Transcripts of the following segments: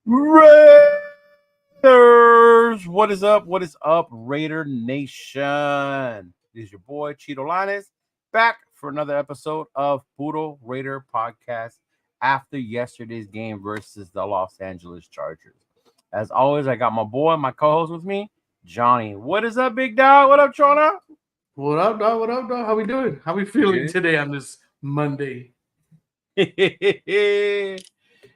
Raiders. What is up? What is up, Raider Nation? This is your boy Cheeto Lanes back for another episode of Puro Raider Podcast after yesterday's game versus the Los Angeles Chargers. As always, I got my boy, my co-host with me, Johnny. What is up, big dog? What up, Chona? What up, dog? What up, dog? How we doing? How we feeling today on this Monday?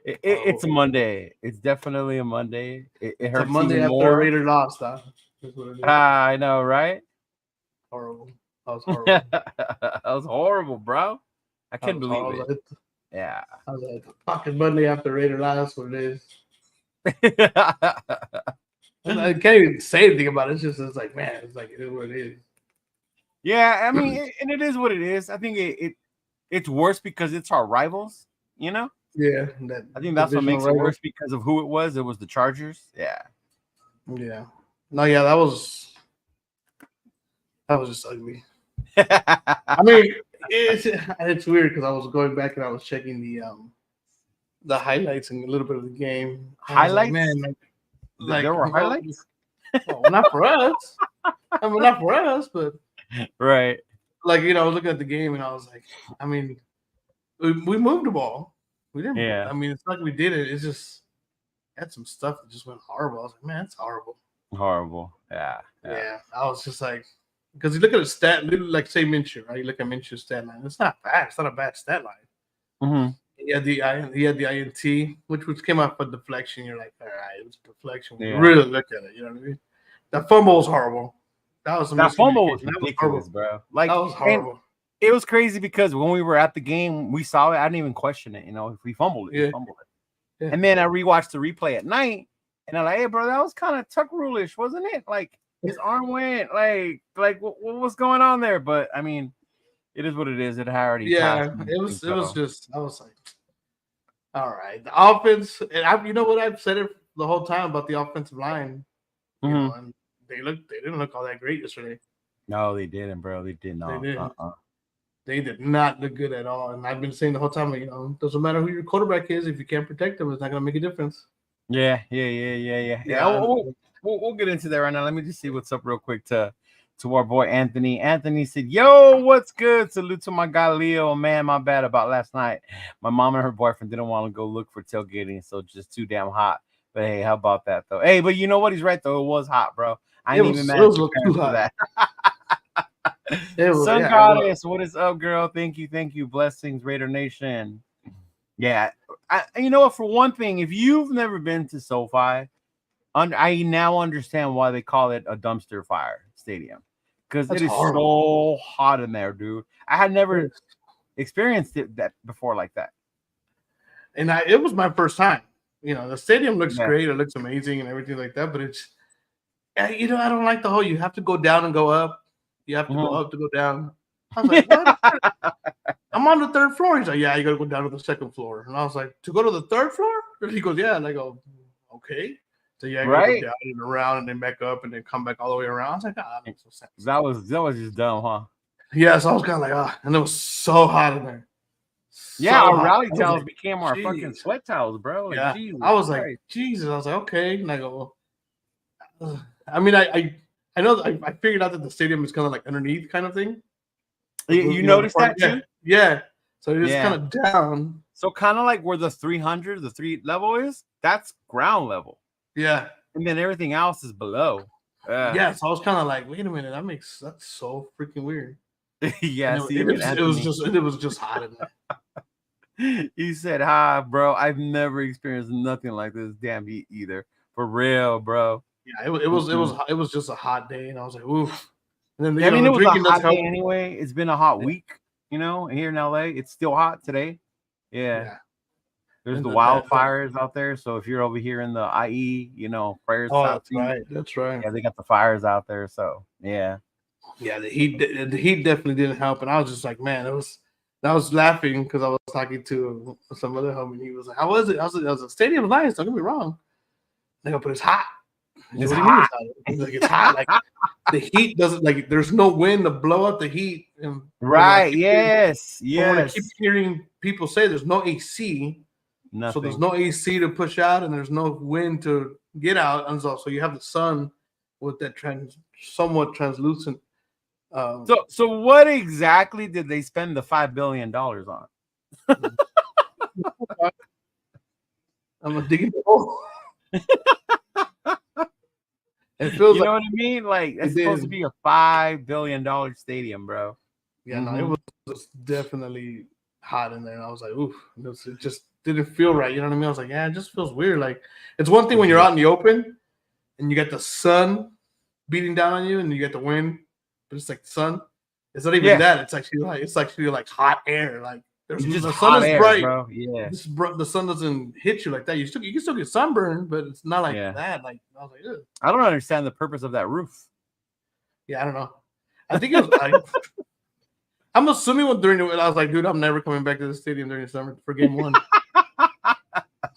It's a Monday. It's definitely a Monday. It hurts it's a Monday even after more. a Raider lost, dog. I know, right? Horrible. That was horrible. That was horrible, bro. I can't believe it. Yeah. I was like, fucking Monday after Raider lost, what it is. I can't even say anything about it. It's like, man, it's like, it is what it is. Yeah, I mean, and it is what it is. I think it's worse because it's our rivals, you know? Yeah. I think that's what makes it worse because of who it was. It was the Chargers. Yeah. Yeah. No, yeah, that was just ugly. I mean, it's weird because I was going back and I was checking the highlights and a little bit of the game. Highlights? Like, man, like there were highlights? Well, not for us. I mean, not for us, but right. Like, you know, I was looking at the game and I was like, I mean, we moved the ball. We didn't. Yeah. I mean, it's like we did it. It's just had some stuff that just went horrible. I was like, man, it's horrible. Horrible. Yeah. I was just like, because you look at a stat, like say Minshew, right? You look at Minshew's stat line. It's not bad. It's not a bad stat line. Mm-hmm. He had the INT, which came out for deflection. You're like, all right, it was a deflection. Yeah. Really look at it. You know what I mean? That fumble was horrible. That fumble was ridiculous, bro. Like, that was horrible. It was crazy because when we were at the game, we saw it. I didn't even question it. You know, if we fumbled it, we fumbled it. Yeah. And then I rewatched the replay at night, and I'm like, hey, bro, that was kind of Tuck Rule-ish, wasn't it? Like, his arm went, like what was going on there? But, I mean, it is what it is. It already passed. It was just, I was like, all right. The offense, and you know what? I've said it the whole time about the offensive line. You know, and they didn't look all that great yesterday. No, they didn't, bro. They did not. They did not look good at all. And I've been saying the whole time, you know, doesn't matter who your quarterback is, if you can't protect them, it's not gonna make a difference. Yeah. We'll get into that right now. Let me just see what's up real quick to our boy Anthony. Anthony said, yo, what's good? Salute to my guy Leo. Man, my bad about last night. My mom and her boyfriend didn't want to go look for tailgating, so just too damn hot. But hey, how about that though? Hey, but you know what? He's right though. It was hot, bro. I ain't even mad at you for that. Sun Goddess, what is up, girl? Thank you. Blessings, Raider Nation. Yeah, you know what? For one thing, if you've never been to SoFi, I now understand why they call it a dumpster fire stadium, because it is so hot in there, dude. I had never experienced that before like that, and it was my first time. You know, the stadium looks great. It looks amazing and everything like that. But it's, you know, I don't like the whole you have to go down and go up. You have to go up to go down. I was like, what? I'm on the third floor. He's like, yeah, you got to go down to the second floor. And I was like, to go to the third floor? And he goes, yeah. And I go, okay. So yeah, I got to go down and around and then back up and then come back all the way around. I was like, that makes no sense. That was just dumb, huh? Yeah, so I was kind of like, and it was so hot in there. Our rally towels became our fucking sweat towels, bro. Like, yeah, I was like, Jesus. I was like, okay. And I go, I mean, I know I figured out that the stadium is kind of like underneath kind of thing. You noticed that too? Yeah. So it's kind of down. So kind of like where the 300, the 3 level is, that's ground level. Yeah. And then everything else is below. Yeah. So I was kind of like, wait a minute, that's so freaking weird. Yeah. It was just hot in there. He said, hi, bro. I've never experienced nothing like this damn heat either. For real, bro. Yeah, it was just a hot day, and I was like, oof. And then it was a hot day anyway. It's been a hot week, you know. Here in LA, it's still hot today. Yeah. There's the wildfires out there. So if you're over here in the IE, you know, prayers out to you. That's right. Yeah, they got the fires out there. So yeah. Yeah, the heat definitely didn't help, and I was just like, man, I was laughing because I was talking to some other homie. He was like, how was it? I was like, the stadium's nice. Don't get me wrong. They go, but it's hot. It's hot. He's like, it's hot. Like the heat doesn't, like, there's no wind to blow out the heat. And right. Yes. When I keep hearing people say there's no AC, Nothing. So there's no AC to push out, and there's no wind to get out, and so you have the sun with that somewhat translucent. So what exactly did they spend the $5 billion on? I'm gonna dig in the hole. It You feels know what I mean? Like it's supposed to be a $5 billion stadium, bro. Yeah, no, it was definitely hot in there, and I was like, oof, it just didn't feel right. You know what I mean? I was like, yeah, it just feels weird. Like it's one thing when you're out in the open and you get the sun beating down on you, and you get the wind, but it's like the sun. It's not even that. It's actually like hot air. Like the sun is bright, bro. Yeah, the sun doesn't hit you like that. You can still get sunburned, but it's not like that. Like I was like, ugh. I don't understand the purpose of that roof. Yeah, I don't know. I think it was. I'm assuming I was like, dude, I'm never coming back to the stadium during the summer for game 1.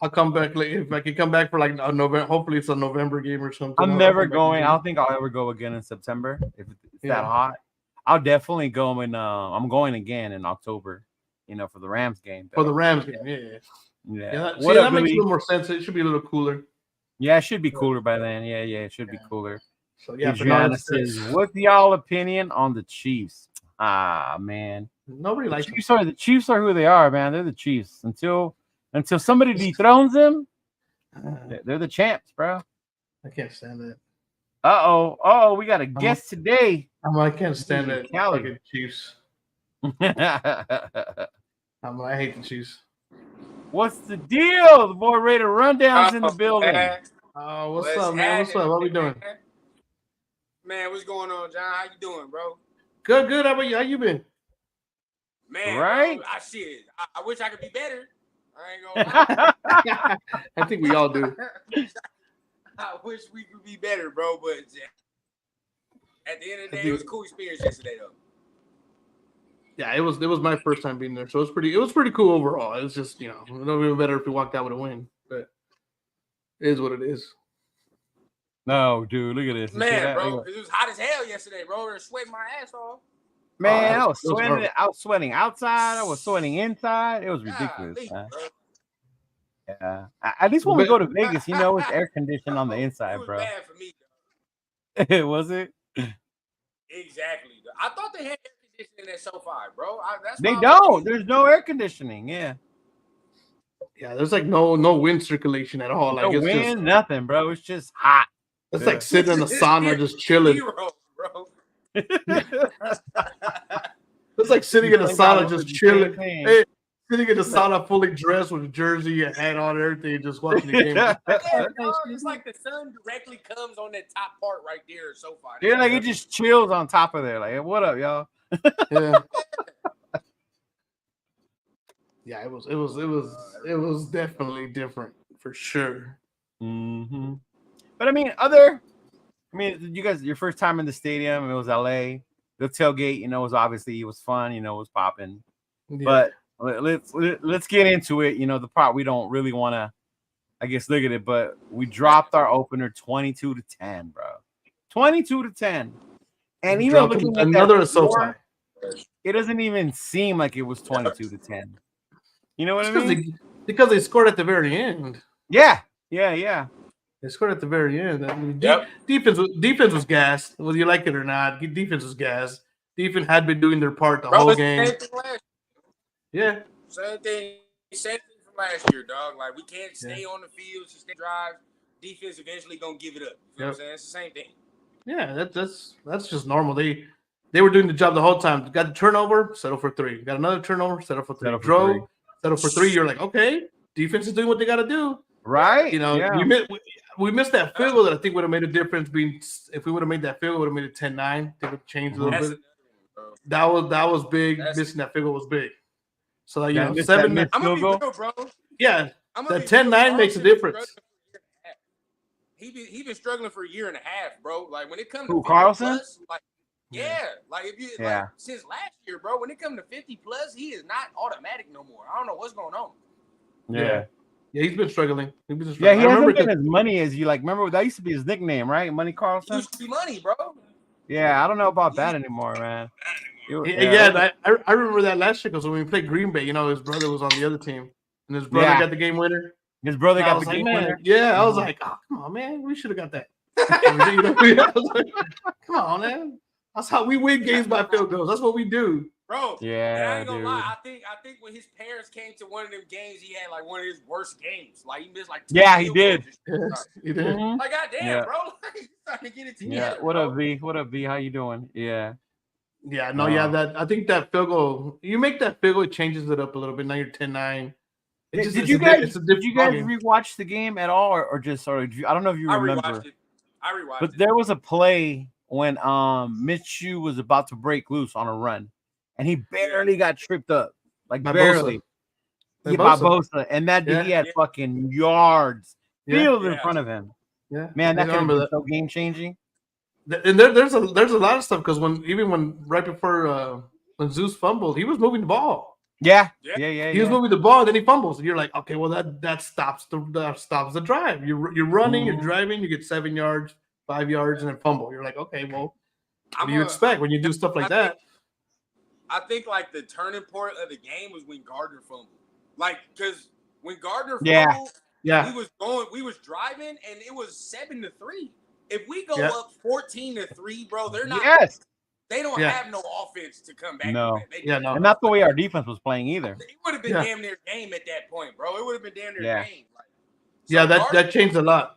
I'll come back if I can come back for like a November. Hopefully, it's a November game or something. I'm never going. I don't think I'll ever go again in September if it's that hot. I'll definitely go when I'm going again in October. For the Rams game. For the Rams game, yeah. That makes a little more sense. It should be a little cooler. Yeah, it should be cooler by then. Yeah, it should be cooler. So yeah, Adriana says, "What's y'all opinion on the Chiefs?" Ah, man, nobody likes the Chiefs are who they are, man. They're the Chiefs until somebody dethrones them. They're the champs, bro. I can't stand that. Oh, we got a guest today. I can't stand that fucking Chiefs. I hate the Chiefs. What's the deal? The boy Raider Rundown's in the building. What's up, man? What's up? What we doing? Man, what's going on, John? How you doing, bro? Good. How about you? How you been? Man, right? Bro, I wish I could be better. I ain't gonna lie. I think we all do. I wish we could be better, bro. But at the end of the day, it was a cool experience yesterday, though. Yeah, it was my first time being there, so it was pretty cool overall. It was just it would have been better if we walked out with a win, but it is what it is. No, dude, look at this. Man, bro, it was hot as hell yesterday, bro. I was sweating my ass off. Man, I was sweating. I was sweating outside. I was sweating inside. It was ridiculous. Yeah. At least when we go to Vegas, it's air conditioned on the inside, bro. It was bad for me, though. Was it? Exactly. I thought they had air conditioning at SoFi, bro. They don't. There's no air conditioning. Yeah. Yeah, there's like no wind circulation at all. Like no wind, just nothing, bro. It's just hot. It's like sitting in the sauna, just chilling. Zero, bro. It's like sitting in the sauna, just chilling. Hey, sitting in the sauna, fully dressed with a jersey, a hat on, everything, just watching the game. It's like the sun directly comes on that top part right there, SoFi. Yeah, like it just chills on top of there. Like, hey, what up, y'all? Yeah. Yeah, it was definitely different for sure. Mm-hmm. But you guys, your first time in the stadium, it was LA. The tailgate, it was fun, it was popping. Yeah. But let's get into it. The part we don't really want to, I guess, look at it, but we dropped our opener 22-10, bro. 22-10. And even looking at another score, it doesn't even seem like it was 22-10. You know what I mean? Because they scored at the very end. Yeah. They scored at the very end. Defense was gassed, whether you like it or not. Defense was gassed. Defense had been doing their part the whole game. Yeah. Same thing from last year, dog. Like, we can't stay on the field, sustain drives. Defense eventually gonna give it up. You know what I'm saying? It's the same thing. Yeah, that's just normal. They were doing the job the whole time. Got the turnover, settle for 3. Got another turnover, settle for 3. Settle for 3. You're like, okay, defense is doing what they got to do. Right. We missed that field goal that I think would have made a difference. If we would have made that field goal, would have made it 10-9. They would change a little bit. That was big. Missing that field goal was big. So like, 7. I'm gonna be real, bro. Yeah, that 10-9 makes a difference. He been struggling for a year and a half, bro. Like when it comes to 50 Carlson, plus, like since last year, bro. When it comes to 50 plus, he is not automatic no more. I don't know what's going on. Yeah, he's been struggling. Yeah, he hasn't been as money as you like. Remember that used to be his nickname, right? Money Carlson. It used to be money, bro. Yeah, I don't know about that anymore, man. I remember that last year because when we played Green Bay, his brother was on the other team. and his brother got the game winner. His brother And got the game winner. Yeah, I was like, oh, come on, man, we should have got that. I was like, come on, man. That's how we win games by field goals. That's what we do. Bro, yeah, and I ain't gonna dude. lie. I think when his parents came to one of them games, he had like one of his worst games. Like he missed like two he did. Yes, he did. Mhm. Like goddamn, bro. Like, he's starting to get it together. Yeah. What bro. up, V? What up, V? How you doing? Yeah. Yeah, no, yeah. That I think that field goal. You make that field goal, it changes it up a little bit. Now you're 10-9. Did you guys rewatch the game at all, or just sort of? I don't know if you remember. I rewatched but it. there was a play when Minshew was about to break loose on a run, and he barely got tripped up, like by barely. Bosa. By Bosa, and that he had fucking yards field in front of him. Yeah, man, that could have been so game changing. And there's a lot of stuff because when right before when Zeus fumbled, he was moving the ball. Yeah. He was moving the ball, then he fumbles. And you're like, okay, well that stops the drive. You're running, you're driving, you get 7 yards, 5 yards, and then fumble. You're like, okay, well, what do you expect when you do stuff like that? I think like the turning point of the game was when Gardner fumbled. Like, because when Gardner fumbled, we was driving and it was 7-3. If we go up 14-3, bro, they're not. Yes. They don't have no offense to come back. No. No. And not the way our defense was playing either. It would have been damn near game at that point, bro. It would have been damn near game. Like, that changed a lot.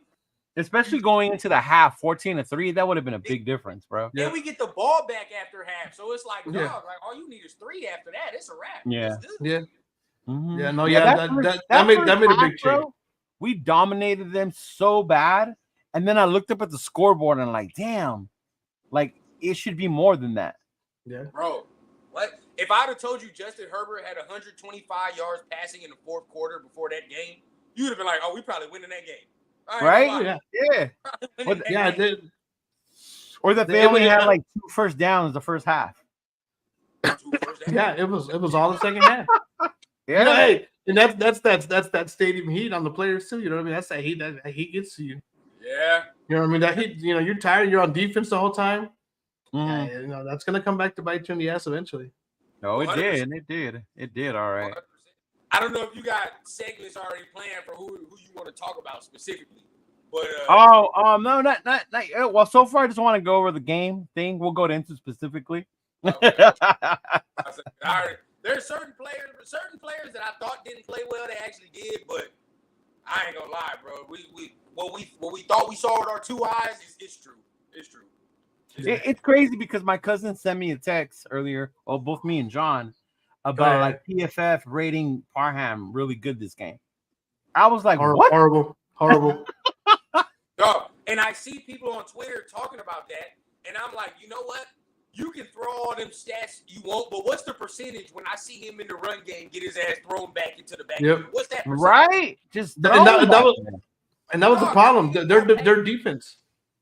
Especially going into the half, 14-3, that would have been a big difference, bro. Then we get the ball back after half, so it's like, dog, like all you need is 3 after that. It's a wrap. Yeah, mm-hmm. Yeah. No, that made a big change. Bro, we dominated them so bad, and then I looked up at the scoreboard and like, damn, like it should be more than that. Yeah, bro. What if I'd have told you Justin Herbert had 125 yards passing in the fourth quarter before that game? You'd have been like, oh, we probably winning that game. Right? Yeah. Or that they only had like 2 first downs the first half. Yeah, it was all the second half. Yeah, you know, hey, and that's that stadium heat on the players too. You know what I mean? That's that heat gets to you. Yeah. You know what I mean? That heat. You know, you're tired. You're on defense the whole time. Yeah, you know that's gonna come back to bite you in the ass eventually. No, it 100%. It did. All right. 100%. I don't know if you got segments already planned for who you want to talk about specifically, but no, not. Well, so far I just want to go over the game thing. We'll go into specifically. Okay. There's certain players that I thought didn't play well. They actually did, but I ain't gonna lie, bro. What we thought we saw with our 2 eyes it's true. It's true. It's crazy because my cousin sent me a text earlier. Well, both me and John. About like PFF rating Parham really good this game. I was like, what? Horrible. Yo, and I see people on Twitter talking about that, and I'm like, you know what? You can throw all them stats you want, but what's the percentage when I see him in the run game get his ass thrown back into the back? Yep. What's that percentage? Right? Just that was the problem. Their defense.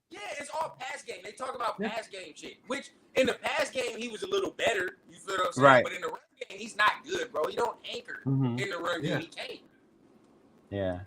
Yeah, it's all pass game. They talk about pass game shit, which in the pass game he was a little better. You feel what I'm saying? Right. But in the run game, he's not good, bro. He don't anchor in the run game. He can't. Yeah.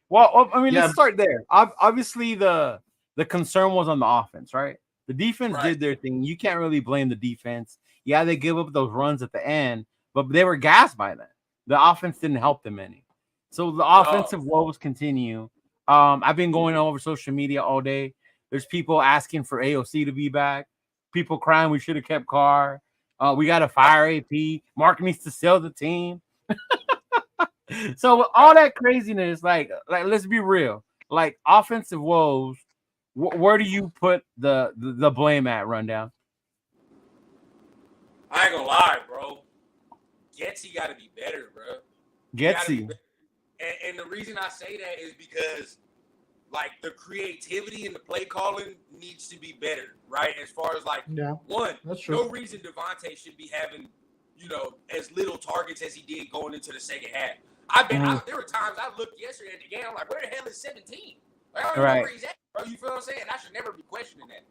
Well, I mean, let's start there. Obviously, the concern was on the offense, right? The defense did their thing. You can't really blame the defense. Yeah, they give up those runs at the end, but they were gassed by that. The offense didn't help them any. So the offensive woes continue. I've been going over social media all day. There's people asking for AOC to be back. People crying we should have kept Carr. We got to fire AP. Mark needs to sell the team. So with all that craziness, like let's be real. Like offensive woes, where do you put the blame at, Rundown? I ain't gonna lie, bro. Getsy got to be better, bro. Getsy. And the reason I say that is because like the creativity and the play calling needs to be better, right? As far as like no reason Devontae should be having, as little targets as he did going into the second half. There were times I looked yesterday at the game, I'm like, where the hell is 17? Like, I don't know where he's at, bro. You feel what I'm saying? I should never be questioning that.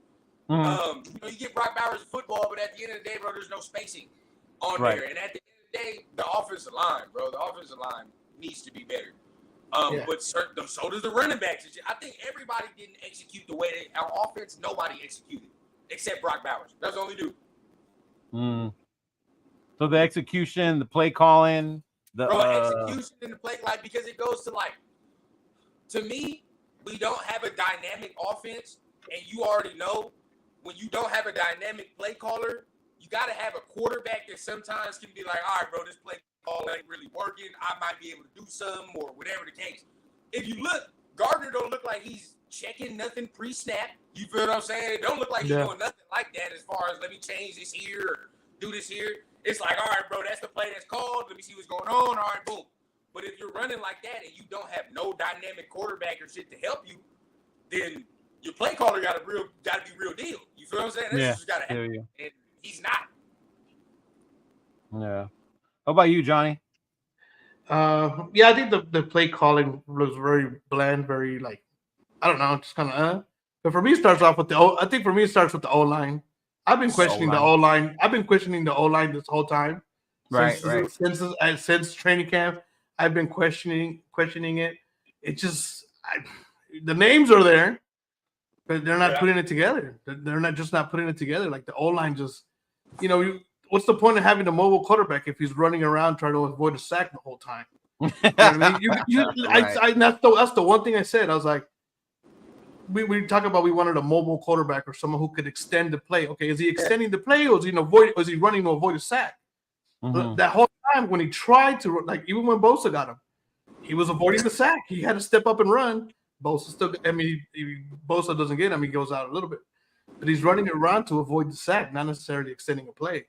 You get Brock Bowers football, but at the end of the day, bro, there's no spacing on there. And at the end of the day, the offensive line, bro, needs to be better. But so does the running backs. I think everybody didn't execute the way our offense, nobody executed except Brock Bowers. That's the only dude. So the execution, the play calling, execution in the play, like, because it goes to, like, to me, we don't have a dynamic offense, and you already know when you don't have a dynamic play caller, you got to have a quarterback that sometimes can be like, all right, bro, this play call ain't really working. I might be able to do something or whatever the case. If you look, Gardner don't look like he's checking nothing pre-snap. You feel what I'm saying? It don't look like he's doing nothing like that as far as let me change this here or do this here. It's like, all right, bro, that's the play that's called. Let me see what's going on. All right, boom. But if you're running like that and you don't have no dynamic quarterback or shit to help you, then your play caller got to be real deal. You feel what I'm saying? That's just got to happen. And he's not. Yeah. How about you, Johnny? I think the play calling was very bland, very like, I don't know, just kind of But for me, it starts off with the O. I think for me, it starts with the O line. I've been questioning the O line. I've been questioning the O line this whole time. Since training camp, I've been questioning it. It just the names are there, but they're not putting it together. They're not putting it together. Like the O line just, what's the point of having a mobile quarterback if he's running around trying to avoid a sack the whole time? You know what I mean? That's the one thing I said. I was like, we talk about we wanted a mobile quarterback or someone who could extend the play. Okay, is he extending the play or is he running to avoid a sack? Mm-hmm. That whole time when he tried to, like, even when Bosa got him, he was avoiding the sack. He had to step up and run. Bosa doesn't get him. He goes out a little bit. But he's running around to avoid the sack, not necessarily extending a play.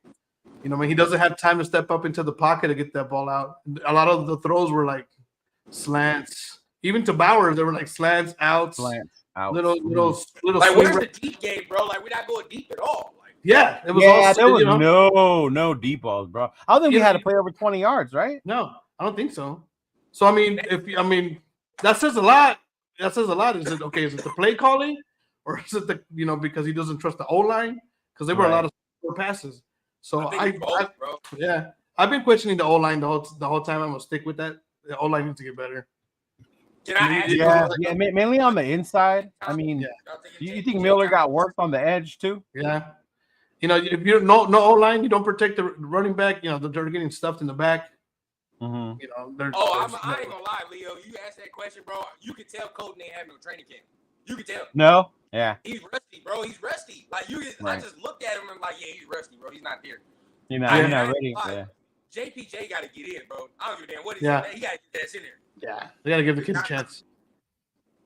He doesn't have time to step up into the pocket to get that ball out. A lot of the throws were like slants. Even to Bauer, they were like slants, outs. Little. Like, where's the deep game, bro? Like, we're not going deep at all. Like, it was. There was no deep balls, bro. I don't think we had to play over 20 yards, right? No, I don't think so. So I mean, that says a lot. Is it okay? Is it the play calling, or is it the because he doesn't trust the O line? Because there were a lot of passes. So I've been questioning the O line the whole time. I'm gonna stick with that. The O line needs to get better. Can I ask mainly on the inside. I mean, you think Miller got worked on the edge too? Yeah. If you're no O line, you don't protect the running back. They're getting stuffed in the back. Mm-hmm. I ain't gonna lie, Leo. You asked that question, bro. You can tell Colton ain't having no training camp. You can tell. No. Yeah. He's rusty, bro. He's rusty. Like I just looked at him and like, yeah, he's rusty, bro. He's not there. You're not ready. Yeah. JPJ got to get in, bro. I don't give a damn what he's in. He got to get that in there. Yeah, they got to give the kid a chance.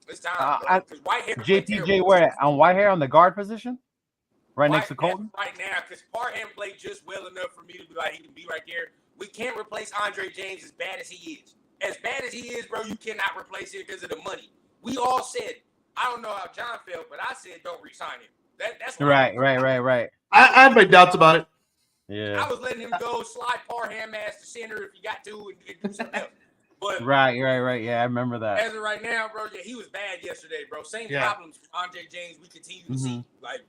It's time. Whitehair JPJ where on Whitehair on the guard position, next to Colton. Right now, because Parham played just well enough for me to be like he can be right there. We can't replace Andre James as bad as he is. As bad as he is, bro, you cannot replace him because of the money. We all said, I don't know how John felt, but I said don't re-sign him. That's right. I had my doubts about it. Yeah. I was letting him go slide Parham ass to center if you got to and do something else. But right. Yeah, I remember that. As of right now, bro, he was bad yesterday, bro. Same problems for Andre James we continue to see. Like,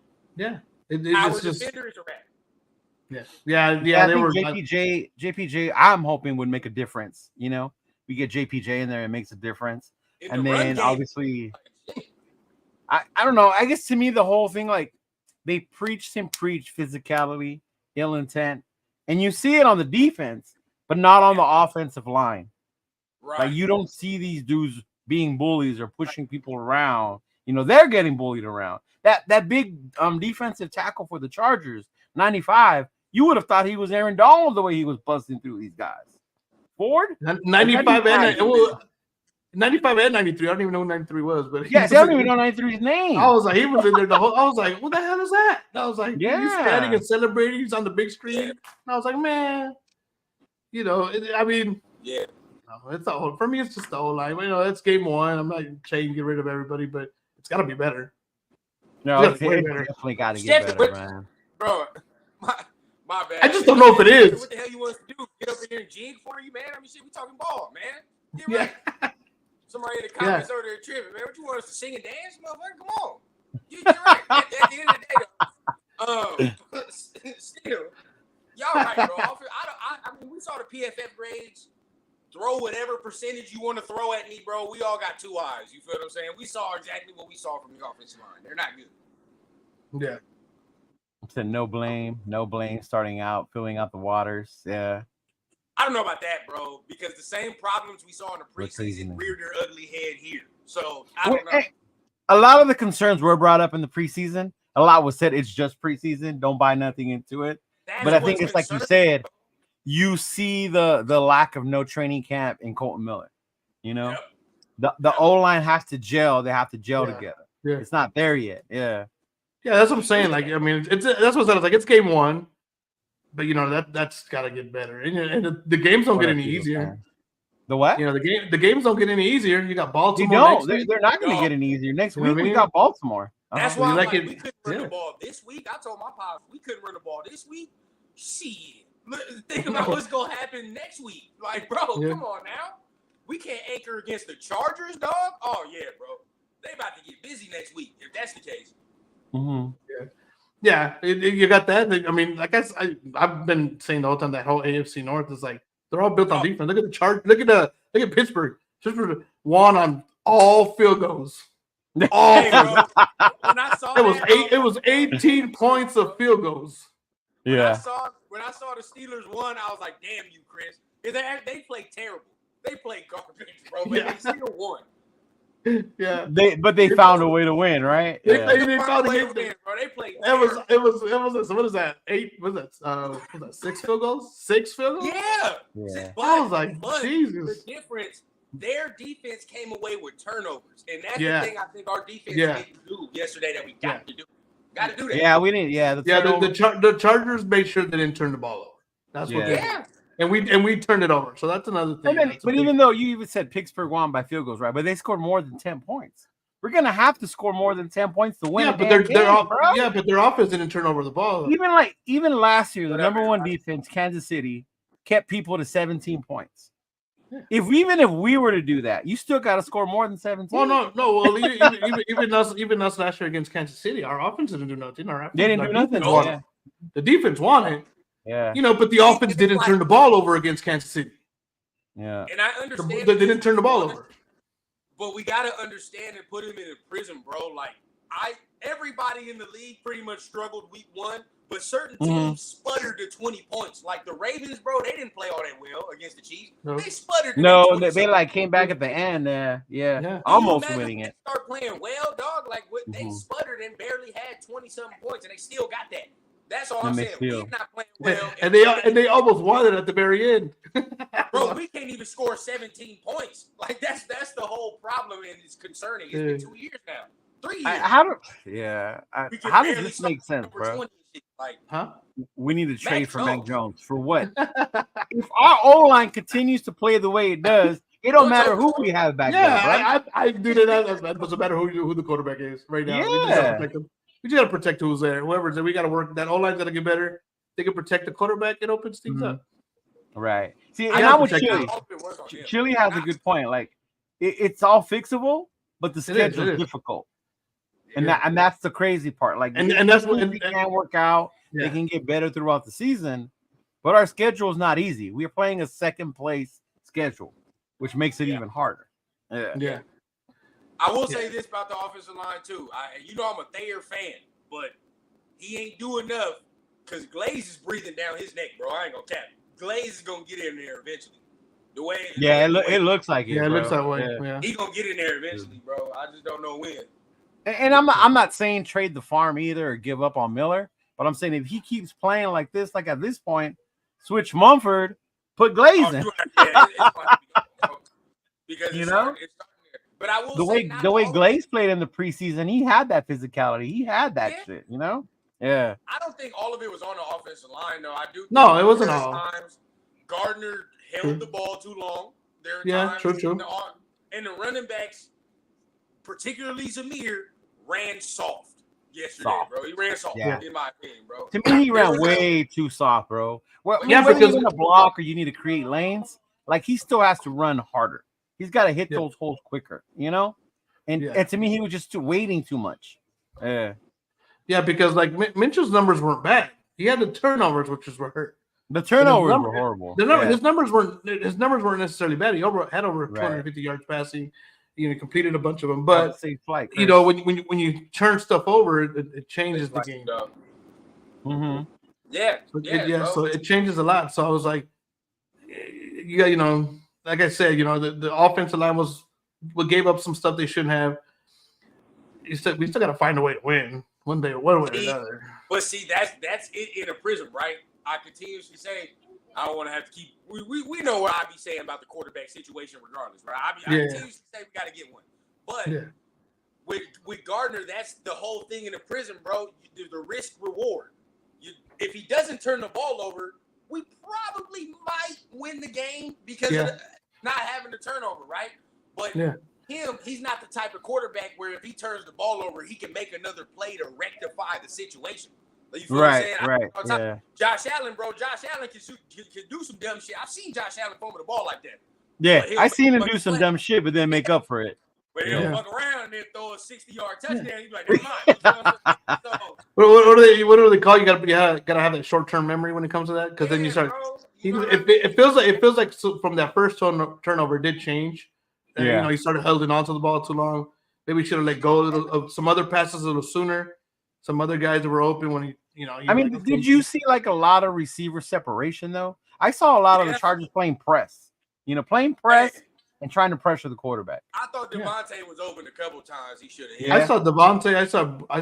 our defenders are bad. Yeah. I think JPJ, I'm hoping would make a difference. We get JPJ in there, it makes a difference. And then obviously, I don't know. I guess to me, the whole thing, like, they preach physicality, ill intent, and you see it on the defense, but not on the offensive line. Right. Like, you don't see these dudes being bullies or pushing people around. They're getting bullied around. That big defensive tackle for the Chargers, 95, you would have thought he was Aaron Donald the way he was busting through these guys. Ford? 95 and 93. I don't even know who 93 was, but I don't even know 93's name. I was like, he was in there the whole. I was like, what the hell is that? And I was like, he's standing and celebrating. He's on the big screen. And I was like, man, it's the whole. For me, it's just the whole line. It's game one. I'm not saying get rid of everybody, but it's got to be better. No, it's definitely got to get better, man. Bro, my bad. I just don't know if it is. What the hell you want us to do? Get up in here and jig for you, man? I mean, shit, we talking ball, man. Get right. Somebody in the comments over there tripping, man. What you want us to sing and dance, motherfucker? Come on. You're right. At the end of the day, still, y'all right, bro. I mean, we saw the PFF grades. Throw whatever percentage you want to throw at me, bro. We all got two eyes. You feel what I'm saying? We saw exactly what we saw from the offensive line. They're not good. Yeah. Said no blame, starting out, filling out the waters. Yeah. I don't know about that, bro, because the same problems we saw in the preseason reared their ugly head here. So I don't know. Hey, a lot of the concerns were brought up in the preseason. A lot was said it's just preseason. Don't buy nothing into it. But I think it's like you said, you see the lack of no training camp in Colton Miller. You know, the O-line has to gel. They have to gel together. Yeah. It's not there yet. Yeah. Yeah, that's what I'm saying. Like, I mean, that's what I was like. It's game one, but you know that's got to get better. And the games don't get any easier. The what? You know, the games don't get any easier. You got Baltimore. They're not going to get any easier. Next week we got Baltimore. That's why we couldn't run the ball this week. I told my pops we couldn't run the ball this week. Shit, think about what's going to happen next week. Like, bro, come on now. We can't anchor against the Chargers, dog. Oh yeah, bro. They about to get busy next week if that's the case. Mm-hmm. Yeah, you got that. I mean, I guess I've been saying the whole time that whole AFC North is like they're all built on defense. Look at the chart. Look at Pittsburgh. Pittsburgh won on all field goals. All field goals. When I saw it was 18 points of field goals. Yeah. When I saw the Steelers won, I was like, "Damn you, Chris!" They played terrible. They played garbage, bro. But they still won. Yeah, they found a way to win, right? They found a way to win, bro. They played. It was what is that? 8? Was that 6 field goals? 6 field goals? Yeah. But, I was like, Jesus. The difference, their defense came away with turnovers, and that's the thing I think our defense didn't do yesterday that we got to do. Got to do that. Yeah, we didn't. Yeah, the Chargers made sure they didn't turn the ball over. That's what they did. And we turned it over. So that's another thing. But even though you even said Pittsburgh won by field goals, right? But they scored more than 10 points. We're gonna have to score more than 10 points to win. Yeah, but their offense didn't turn over the ball. Even last year, the number one defense, Kansas City, kept people to 17 points. Yeah. If we were to do that, you still got to score more than 17. Well, no. Well, even us last year against Kansas City, our offense didn't do nothing. They didn't do nothing. The defense won it. Yeah. You know, but the offense didn't turn the ball over against Kansas City. Yeah. And I understand they didn't turn the ball over. But we gotta understand and put him in a prison, bro. Like everybody in the league pretty much struggled week 1, but certain teams sputtered to 20 points. Like the Ravens, bro, they didn't play all that well against the Chiefs. No. They sputtered. No, they like came back at the end. Yeah. Almost winning it. Start playing well, dog. Like they sputtered and barely had 20-something points, and they still got that. That's all I'm saying. We're not playing well. And they almost won it at the very end. Bro, we can't even score 17 points. Like that's the whole problem, and it's concerning. It's been 2 years now. 3 years. How does this make sense, bro? We need to trade for Mac Jones. For what? If our O-line continues to play the way it does, it don't matter who we have back there, right? I do that. That doesn't matter who the quarterback is right now. Yeah. We just got to protect who's there. Whoever's there, we got to work. That O-line's got to get better. They can protect the quarterback. It opens things up. Right. See, and I'm with Chili. Chili has a good point. Like, it's all fixable, but the schedule is difficult. And that's the crazy part. Like, and that's what they can't work out. They can get better throughout the season, but our schedule is not easy. We are playing a second place schedule, which makes it even harder. Yeah. I will say this about the offensive line too. I'm a Thayer fan, but he ain't doing enough because Glaze is breathing down his neck, bro. I ain't gonna cap. Glaze is gonna get in there eventually. The way it looks like it. Yeah, it bro. looks that way. Yeah. He gonna get in there eventually, bro. I just don't know when. And I'm not saying trade the farm either or give up on Miller, but I'm saying if he keeps playing like this, like at this point, switch Mumford, put Glaze in. Because you know. But I will the way Glaze played in the preseason, he had that physicality. He had that shit, you know? Yeah. I don't think all of it was on the offensive line, though. I do. No, it wasn't all. Times Gardner held the ball too long. There are times true. And the running backs, particularly Zamir, ran soft yesterday, bro. He ran soft, in my opinion, bro. To me, he ran way too soft, bro. Whether you're going to block or you need to create lanes, like he still has to run harder. He's got to hit those holes quicker, you know? And to me, he was just waiting too much. Yeah, because like Minshew's numbers weren't bad. He had the turnovers, which were hurt. The turnovers were horrible. His numbers weren't necessarily bad. He had over 250 yards passing. You know, completed a bunch of them. But you know, when you turn stuff over, it changes the game. Yeah. So it changes a lot. So I was like, you know, like I said, you know, the offensive line gave up some stuff they shouldn't have. We still got to find a way to win one day, one way or another. But see, that's it in a prism, right? I continuously say I don't want to have to keep. We know what I be saying about the quarterback situation, regardless, right? I continuously say we got to get one, but with Gardner, that's the whole thing in the prism, bro. The risk reward. If he doesn't turn the ball over, we probably might win the game because of not having the turnover, right? But he's not the type of quarterback where if he turns the ball over, he can make another play to rectify the situation. You feel what I'm saying? Right. Josh Allen, bro. Josh Allen can do some dumb shit. I've seen Josh Allen fumble the ball like that. Yeah, I seen him do some dumb shit, but then make up for it. But he'll fuck around and then throw a 60-yard touchdown. He's like, never mind. What do they call you? Gotta have that short-term memory when it comes to that, because then you start. It feels like from that first turnover it did change. And, you know, he started holding on to the ball too long. Maybe he should have let go of some other passes a little sooner. Some other guys that were open when I mean, did you see like a lot of receiver separation though? I saw a lot of the Chargers playing press. You know, playing press and trying to pressure the quarterback. I thought Devontae was open a couple times. He should have. Yeah. I saw Devontae. I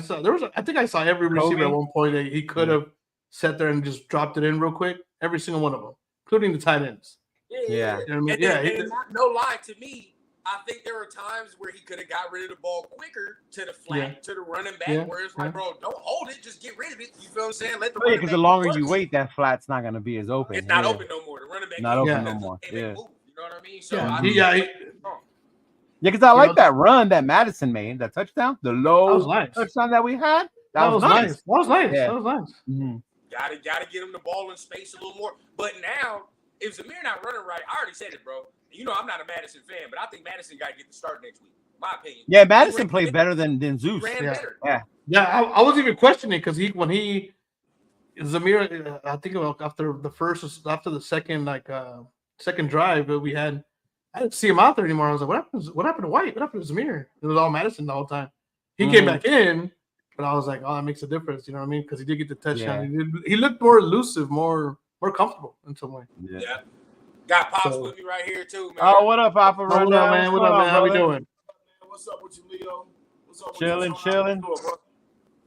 saw there was. I think I saw every receiver at one point that he could have sat there and just dropped it in real quick. Every single one of them, including the tight ends. Yeah. You know what I mean? And no lie to me. I think there were times where he could have got rid of the ball quicker to the flat, to the running back, where it's like, bro, don't hold it, just get rid of it. You feel what I'm saying? Let the running back. Because the longer you wait, that flat's not going to be as open. It's not open no more. The running back not open no more. Yeah. You know what I mean? So because I like that run that Madison made, that touchdown, the low touchdown that we had. That was nice. That was nice. That was nice. Mm-hmm. Gotta get him the ball in space a little more. But now, if Zamir not running right, I already said it, bro. You know I'm not a Madison fan, but I think Madison got to get the start next week. My opinion. Yeah, Madison played better than Zeus. Yeah. I wasn't even questioning because Zamir, I think after the second drive that we had, I didn't see him out there anymore. I was like, what happened to White? What happened to Zamir? It was all Madison the whole time. He came back in, but I was like, oh, that makes a difference. You know what I mean? Because he did get the touchdown. Yeah. He looked more elusive, more comfortable in some way. Yeah. Got Pops with me right here too, man. Oh, what up, Papa? What up, man? What up, man? How we doing? What's up with you, Leo? What's up? Chilling.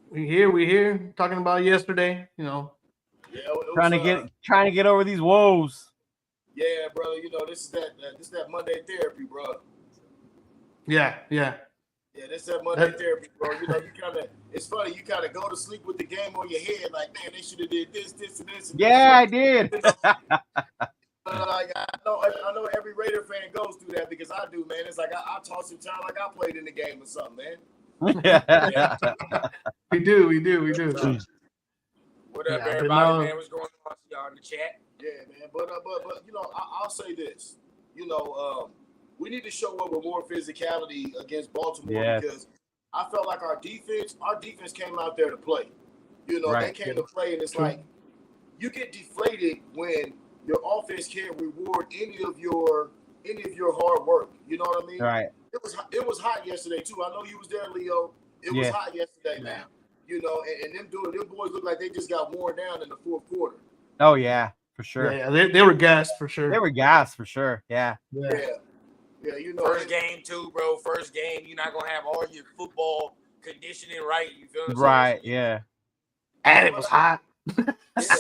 We here talking about yesterday. You know, trying to get over these woes. Yeah, brother. You know, this is that Monday therapy, bro. Yeah. This is that Monday therapy, bro. You know, it's funny. You kind of go to sleep with the game on your head, like, man, they should have did this, and this. And I this. did. Like I know every Raider fan goes through that because I do, man. It's like I toss some time like I played in the game or something, man. Yeah. We do. What up, everybody, man? What's going on? See y'all in the chat. Yeah, man. But you know, I'll say this. You know, we need to show up with more physicality against Baltimore because I felt like our defense came out there to play. You know, they came to play, and it's like you get deflated when your offense can't reward any of your hard work. You know what I mean? Right. It was hot yesterday too. I know you was there, Leo. It was hot yesterday, man. You know, and them boys look like they just got worn down in the fourth quarter. Oh yeah, for sure. Yeah, they were gassed for sure. Yeah. Yeah, you know. First game too, bro. First game, you're not gonna have all your football conditioning right. You feel me? Right. Yeah. And it was hot.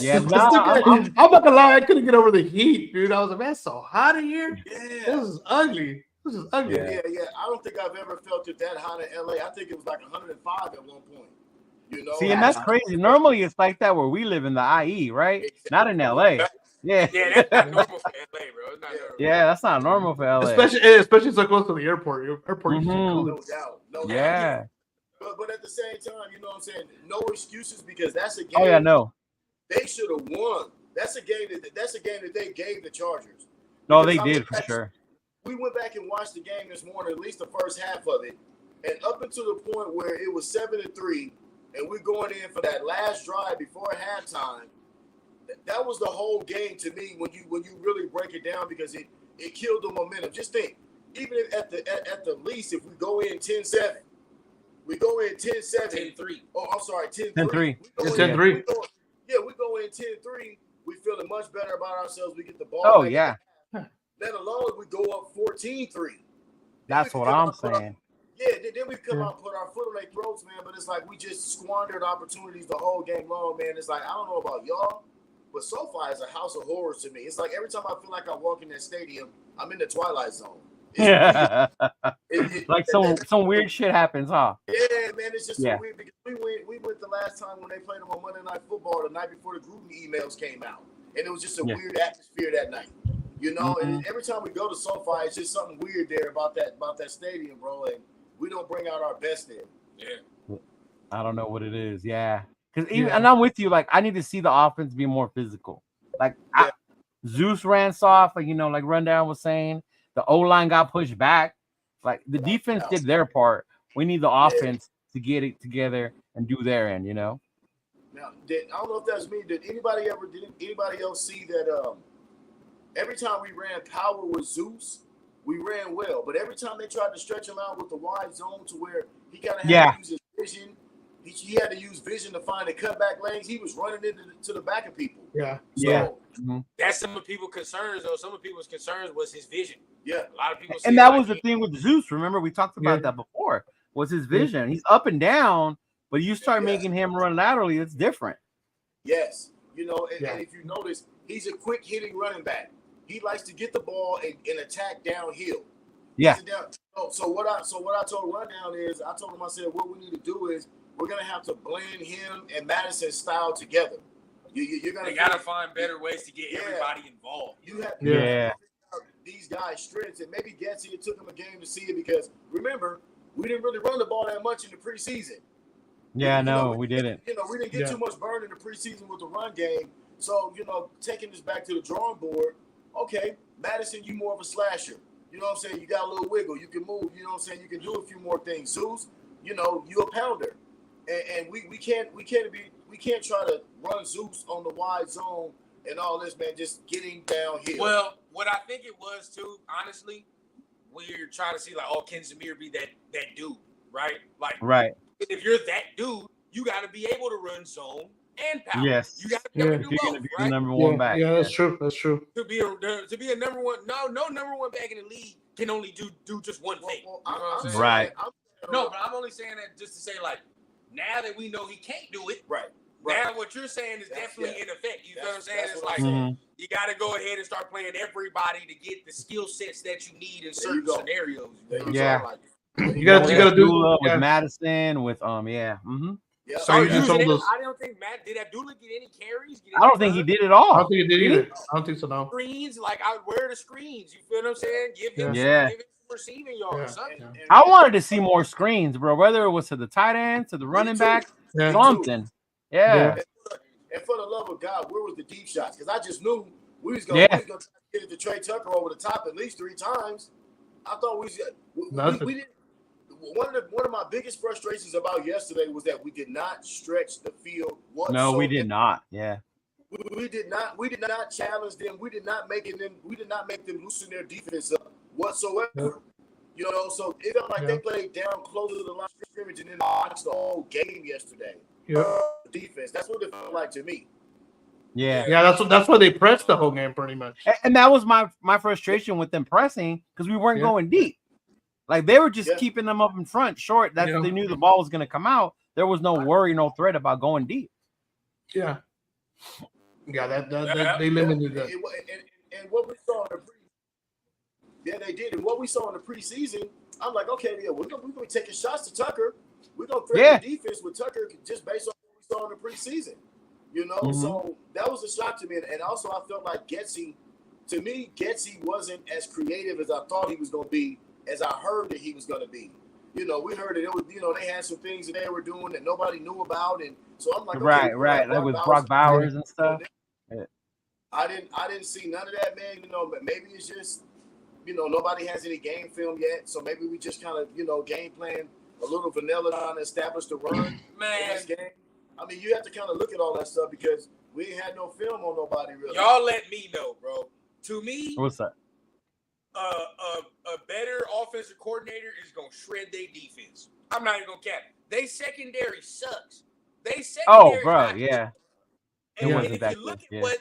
Yeah, I'm not gonna lie, I couldn't get over the heat, dude. I was like, man, it's so hot in here. Yeah, this is ugly. Yeah. I don't think I've ever felt it that hot in LA. I think it was like 105 at one point. You know, see, and that's crazy. Normally, it's like that where we live in the IE, right? Exactly. Not in LA. Yeah, that's not normal for LA, bro. It's not normal. Yeah, that's not normal for LA. Especially so close to the airport. Airport, no doubt. Yeah. But at the same time, you know what I'm saying? No excuses because that's a game. Oh yeah, no. They should have won. That's a game that they gave the Chargers. No, they did for sure. We went back and watched the game this morning, at least the first half of it, and up until the point where it was 7-3, and we're going in for that last drive before halftime. That was the whole game to me when you really break it down because it killed the momentum. Just think, even if at the least, if we go in 10-7, we go in 10-7. 10-3. Oh, I'm sorry, 10-3. 10-3. Yeah, we go in 10-3. we feeling much better about ourselves. We get the ball. Oh, yeah. Let alone we go up 14-3. That's what I'm saying. Then we come out and put our foot on their throats, man. But it's like we just squandered opportunities the whole game long, man. It's like, I don't know about y'all, but SoFi is a house of horrors to me. It's like every time I feel like I walk in that stadium, I'm in the Twilight Zone. Like some weird shit happens, huh? Yeah, man, it's just so weird because we went the last time when they played them on Monday Night Football, the night before the Gruden emails came out, and it was just a weird atmosphere that night, you know. And every time we go to SoFi, it's just something weird there about that stadium, bro. And we don't bring out our best there. Yeah, I don't know what it is. Yeah, because and I'm with you. Like, I need to see the offense be more physical. Like Zeus ran soft, like like Rundown was saying. The O-line got pushed back. Like, the defense did their part. We need the offense to get it together and do their end, Now, I don't know if that's me. Did anybody else see that every time we ran power with Zeus, we ran well. But every time they tried to stretch him out with the wide zone to where he got to have to use his vision, he had to use vision to find the cutback lanes. He was running into the back of people. That's some of people's concerns, though. Some of people's concerns was his vision. Yeah, a lot of people. And that was the thing with Zeus. Remember, we talked about that before. Was his vision? He's up and down, but you start making him run laterally. It's different. Yes, and if you notice, he's a quick hitting running back. He likes to get the ball and attack downhill. Yeah. So what I told Rundown is, I told him, I said, what we need to do is we're gonna have to blend him and Madison's style together. They gotta find better ways to get everybody involved. You have to these guys' strengths, and maybe Getsy, it took him a game to see it because remember, we didn't really run the ball that much in the preseason. Yeah, we didn't. We didn't get too much burn in the preseason with the run game. So, taking this back to the drawing board, okay, Madison, you more of a slasher. You know what I'm saying? You got a little wiggle. You can move. You know what I'm saying? You can do a few more things. Zeus, you a pounder. And we can't try to run Zeus on the wide zone and all this, man, just getting downhill. Well, what I think it was too, honestly, we're trying to see like, can Zamir be that dude, right? Like, if you're that dude, you got to be able to run zone and power. Yes, you got to be able to do both, be right? The number one back. Yeah, that's true. That's true. To be a number one, no number one back in the league can only do just one thing. Right. No, but I'm only saying that just to say, like, now that we know he can't do it, right. Now what you're saying is definitely in effect. You know what I'm saying? It's like you got to go ahead and start playing everybody to get the skill sets that you need in certain scenarios. You got to do with Madison, with Yeah. So you just told us. I don't think did Abdullah get any carries? I don't think he did at all. I don't think he did either. I don't think so. No. Screens, like where are the screens? You feel what I'm saying? Give him some receiving yards. I wanted to see more screens, bro. Whether it was to the tight end, to the running back, something. Yeah. And for the love of God, where was the deep shots? Because I just knew we was gonna try to get it to Trey Tucker over the top at least 3 times. I thought we didn't. One of my biggest frustrations about yesterday was that we did not stretch the field whatsoever. No, we did not. Yeah. We did not challenge them. We did not make them loosen their defense up whatsoever. So it felt like they played down closer to the line of scrimmage and then watched the whole game yesterday. Defense. That's what it felt like to me. Yeah. That's why they pressed the whole game pretty much. And that was my frustration with them pressing because we weren't going deep. Like they were just keeping them up in front, short. That they knew the ball was going to come out. There was no worry, no threat about going deep. Yeah. That they limited that. And what we saw in the they did. And what we saw in the preseason, I'm like, okay, we're gonna be taking shots to Tucker. We're gonna threaten the defense with Tucker just based on what we saw in the preseason. So that was a shock to me. And also I felt like Getsy wasn't as creative as I thought he was gonna be, as I heard that he was gonna be. We heard that it was, they had some things that they were doing that nobody knew about, and so I'm like, okay, right, like with Brock Bowers and stuff. I didn't see none of that, man. Maybe it's just, nobody has any game film yet, so maybe we just kind of, game plan a little vanilla trying to establish the run. Man, game. I mean, you have to kind of look at all that stuff because we ain't had no film on nobody really. Y'all let me know, bro. To me, what's that? A better offensive coordinator is gonna shred their defense. I'm not even gonna cap. They secondary sucks. Oh, bro, yeah. And if you look at what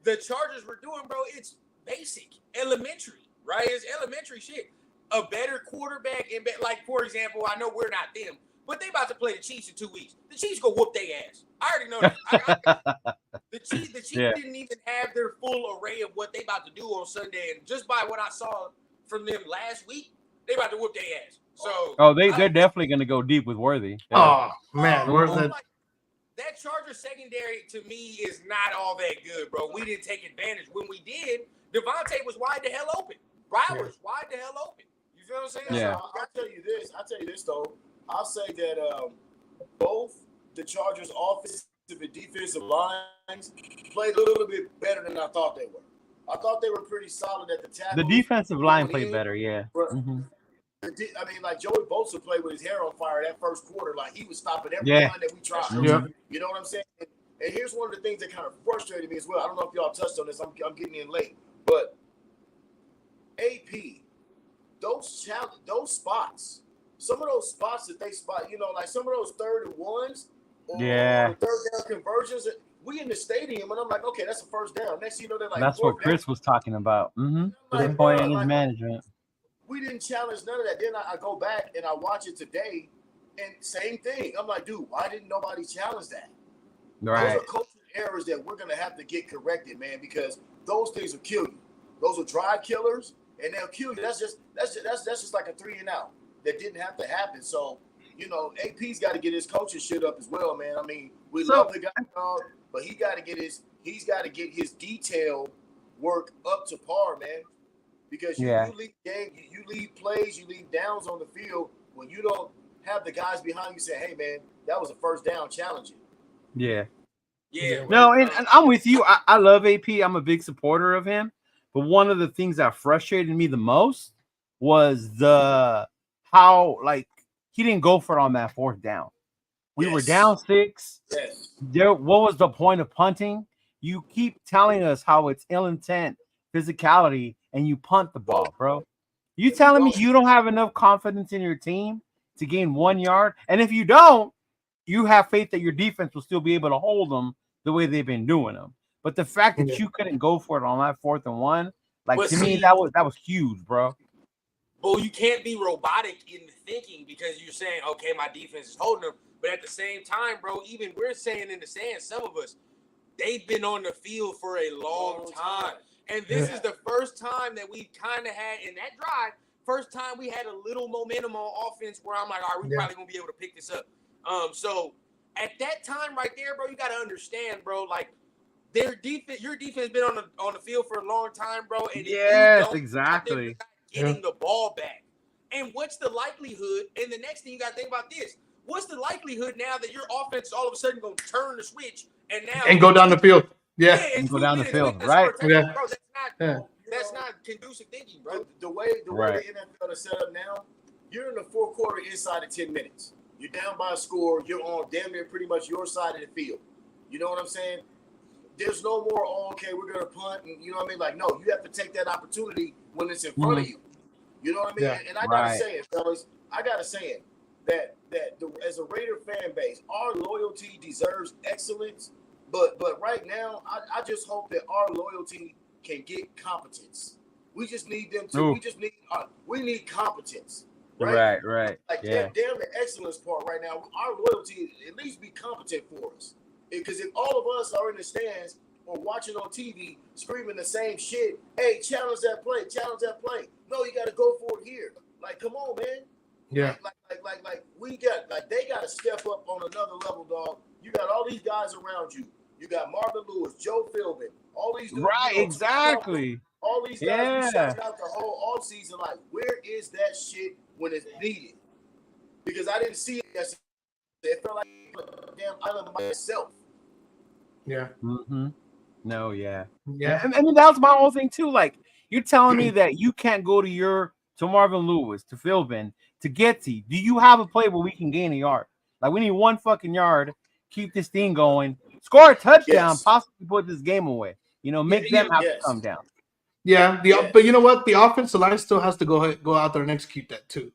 the Chargers were doing, bro, it's basic, elementary, right? It's elementary shit. A better quarterback, and like, for example, I know we're not them, but they about to play the Chiefs in 2 weeks. The Chiefs go whoop their ass. I already know that. The Chiefs didn't even have their full array of what they about to do on Sunday, and just by what I saw from them last week, they about to whoop their ass. So, they're definitely going to go deep with Worthy. Yeah. Oh man, where's that? That Charger secondary to me is not all that good, bro. We didn't take advantage. When we did, Devontae was wide the hell open. Browers wide the hell open. You feel what I'm saying? Yeah. So, I'll tell you this though. I'll say that both the Chargers' offensive and defensive lines played a little bit better than I thought they were. I thought they were pretty solid at the tackle. The defensive line played better, yeah. Mm-hmm. I mean, like Joey Bosa played with his hair on fire that first quarter. Like he was stopping every line that we tried. Yeah. You know what I'm saying? And here's one of the things that kind of frustrated me as well. I don't know if y'all touched on this. I'm getting in late, but AP, those spots, some of those spots that they spot, like some of those 3rd and 1s or 3rd down conversions. We in the stadium, and I'm like, okay, that's a first down. Next, they're like, that's what Chris was talking about. Like, pointing his management. We didn't challenge none of that. Then I go back and I watch it today, and same thing. I'm like, dude, why didn't nobody challenge that? Right. Those are cultural errors that we're gonna have to get corrected, man, because those things will kill you. Those are drive killers, and they'll kill you. That's just like a 3 and out that didn't have to happen. So, AP's got to get his coaching shit up as well, man. I mean, we love the guy, but he's got to get his detail work up to par, man. Because you leave game, you leave plays, you leave downs on the field when you don't have the guys behind you saying, "Hey, man, that was a first down, challenging." Yeah. No, and I'm with you. I love AP. I'm a big supporter of him. But one of the things that frustrated me the most was how he didn't go for it on that 4th down. We were down 6. Yes. What was the point of punting? You keep telling us how it's ill intent, physicality, and you punt the ball, bro. You telling me you don't have enough confidence in your team to gain 1 yard? And if you don't, you have faith that your defense will still be able to hold them the way they've been doing them. But the fact that you couldn't go for it on that 4th and 1, me, that was huge, bro. Well, you can't be robotic in the thinking because you're saying, okay, my defense is holding them. But at the same time, bro, even we're saying in the stands, some of us, they've been on the field for a long time. And this is the first time that we kind of had in that drive, first time we had a little momentum on offense where I'm like, all right, we're probably going to be able to pick this up. So at that time right there, bro, you got to understand, bro, like your defense been on the field for a long time, bro. And exactly. Getting the ball back. And what's the likelihood? And the next thing you got to think about this. What's the likelihood now that your offense is all of a sudden going to turn the switch and go down the field? Yeah, and go down the field, right? Yeah. Bro, that's not conducive thinking, bro. The way the NFL is set up now, you're in the 4th quarter inside of 10 minutes. You're down by a score. You're on damn near pretty much your side of the field. You know what I'm saying? There's no more, okay, we're going to punt. And you know what I mean? Like, no, you have to take that opportunity when it's in front of you. You know what I mean? Yeah. And I got to say it, fellas. I got to say it. That as a Raider fan base, our loyalty deserves excellence. But right now, I just hope that our loyalty can get competence. We just need them to. We need competence. Right. Like damn the excellence part right now. Our loyalty at least be competent for us. Because if all of us are in the stands or watching on TV screaming the same shit, hey, challenge that play. No, you got to go for it here. Like, come on, man. Yeah. Like they got to step up on another level, dog. You got all these guys around you. You got Marvin Lewis, Joe Philbin, all these dudes. Exactly. All these guys we shouted out the whole off season. Like, where is that shit when it's needed? Because I didn't see it yesterday. It felt like a damn island by myself. Yeah. Mm-hmm. No, yeah. Yeah. I mean, that was my whole thing too. Like, you're telling me that you can't go to Marvin Lewis, to Philbin, to Getty. Do you have a play where we can gain a yard? Like, we need 1 fucking yard, keep this thing going, score a touchdown, possibly put this game away. Make them have to come down. Yeah, but you know what? The offensive line still has to go out there and execute that too.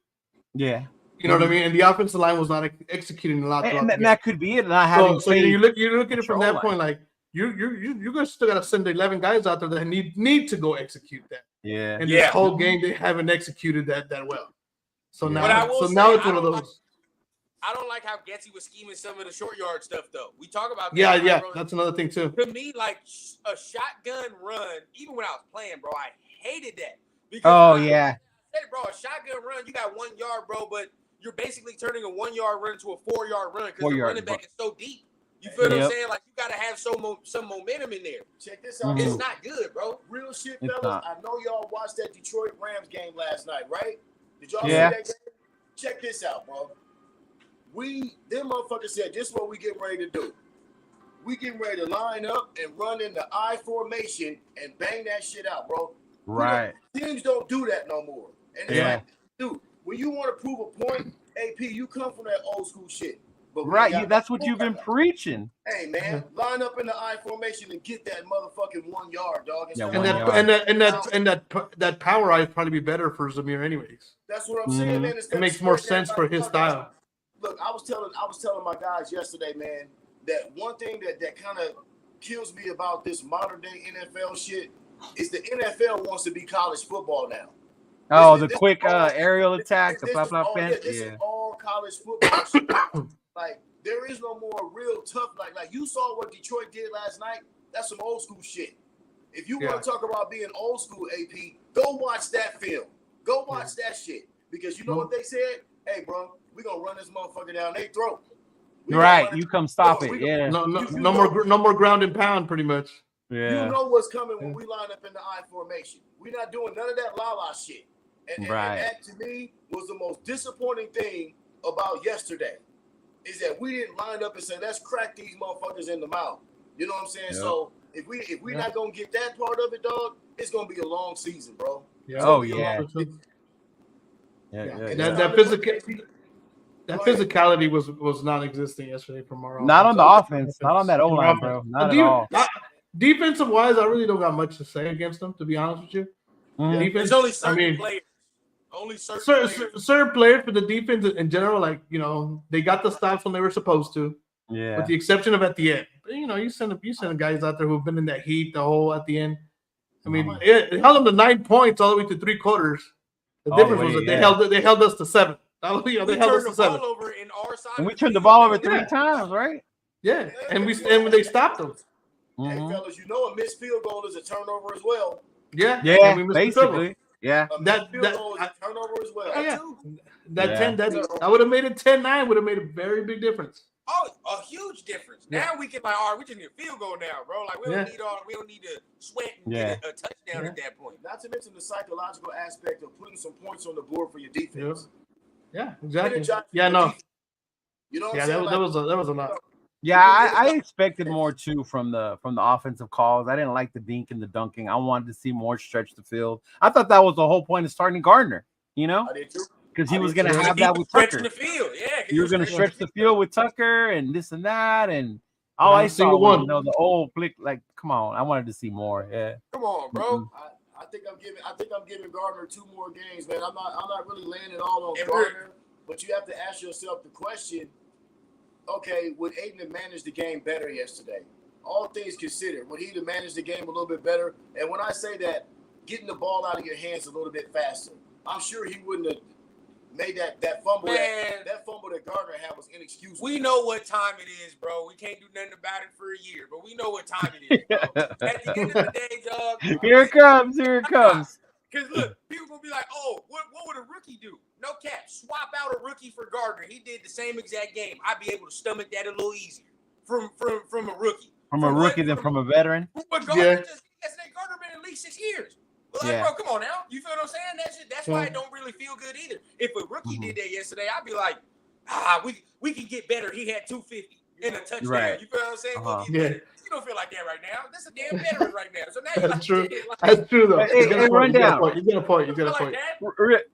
Yeah. You know what I mean? And the offensive line was not executing a lot. And that could be it. And I haven't so you look at it from that point, like, you guys still gotta send 11 guys out there that need to go execute that. Yeah. And this whole game they haven't executed that well. So But now it's one of those. I don't like how Getsy was scheming some of the short yard stuff though. We talk about that. Yeah, that's another thing too. To me, like a shotgun run, even when I was playing, bro, I hated that. Because I said, bro, a shotgun run, you got 1 yard, bro, but you're basically turning a 1 yard run to a 4 yard run because the running back is so deep. You feel what I'm saying? Like you gotta have some momentum in there. Check this out. It's not good, bro. Real shit, fellas. I know y'all watched that Detroit Rams game last night, right? Did y'all see Yeah. that game? Check this out, bro. Them motherfuckers said, this is what we getting ready to do. We getting ready to line up and run in the I formation and bang that shit out, bro. Right. Teams don't do that no more. And it's like, dude, when you want to prove a point, AP, you come from that old school shit. But That's what you've been preaching. Hey man, line up in the I formation and get that motherfucking 1 yard, dog. That power eye would probably be better for Zamir anyways. That's what I'm saying, man. It makes more sense for his style. Look, I was telling my guys yesterday, man, that one thing that kind of kills me about this modern day NFL shit is the NFL wants to be college football now. Oh, the quick aerial attack, the flap fence. This is all college football shit. Like there is no more real tough. Like you saw what Detroit did last night. That's some old school shit. If you want to talk about being old school, AP, go watch that film. Go watch that shit because you know what they said. Hey, bro, we gonna run this motherfucker down their throat. Right, you come stop it. Yeah. No more ground and pound, pretty much. Yeah. You know what's coming when we line up in the I formation. We're not doing none of that la-la shit. And that to me was the most disappointing thing about yesterday. Is that we didn't line up and say, let's crack these motherfuckers in the mouth. You know what I'm saying? Yep. So if we're not gonna get that part of it, dog, it's gonna be a long season, bro. Yeah. That physicality was non-existent yesterday from our offense. Not on the offense, not on that O-line, bro. Not at all. Defensive wise, I really don't got much to say against them, to be honest with you. Defense, there's only certain players. Only certain players for the defense in general, like they got the stops when they were supposed to. Yeah. With the exception of at the end. But, you send guys out there who've been in that heat the whole at the end. I mean, it held them to 9 points all the way to 3 quarters. The difference was that they held us to 7. They held us to 7. Over in our side and we turned the ball over 3 times, right? Yeah, and they stopped them. Hey, fellas, a missed field goal is a turnover as well. Yeah, basically. Yeah, that turnover as well. That would have made it 10-9. Would have made a very big difference. Oh, a huge difference. Yeah. Now we can we just need a field goal now, bro. Like we don't need to sweat and get a touchdown at that point. Not to mention the psychological aspect of putting some points on the board for your defense. Yeah, exactly. Yeah, no. You know what I'm saying? That was a lot. Yeah, I expected more too from the offensive calls. I didn't like the dink and the dunking. I wanted to see more stretch the field. I thought that was the whole point of starting Gardner. I did too. Because he was going to have that with Tucker. The field. Yeah, he was going to stretch the field with Tucker and this and that. And all I saw was the old flick. Like, come on, I wanted to see more. Yeah, come on, bro. Mm-hmm. I think I'm giving Gardner 2 more games, man. I'm not really laying it all on Gardner, but you have to ask yourself the question. Okay, would Aiden have managed the game better yesterday? All things considered, would he have managed the game a little bit better? And when I say that, getting the ball out of your hands a little bit faster, I'm sure he wouldn't have made that fumble. That fumble that Gardner had was inexcusable. We know what time it is, bro. We can't do nothing about it for a year, but we know what time it is, bro. At the end of the day, dog. Here it comes. Because look, people gonna be like, "Oh, what would a rookie do?" No cap. Swap out a rookie for Gardner. He did the same exact game. I'd be able to stomach that a little easier from a rookie. From a rookie than from a veteran. But Gardner Gardner been at least 6 years. But bro, come on now. You feel what I'm saying? That's why it don't really feel good either. If a rookie did that yesterday, I'd be like, we can get better. He had 250 in a touchdown. Right. You feel what I'm saying? Go get better. You don't feel like that right now. That's a damn veteran right now. So now you're That's true. That's true though. You get a point.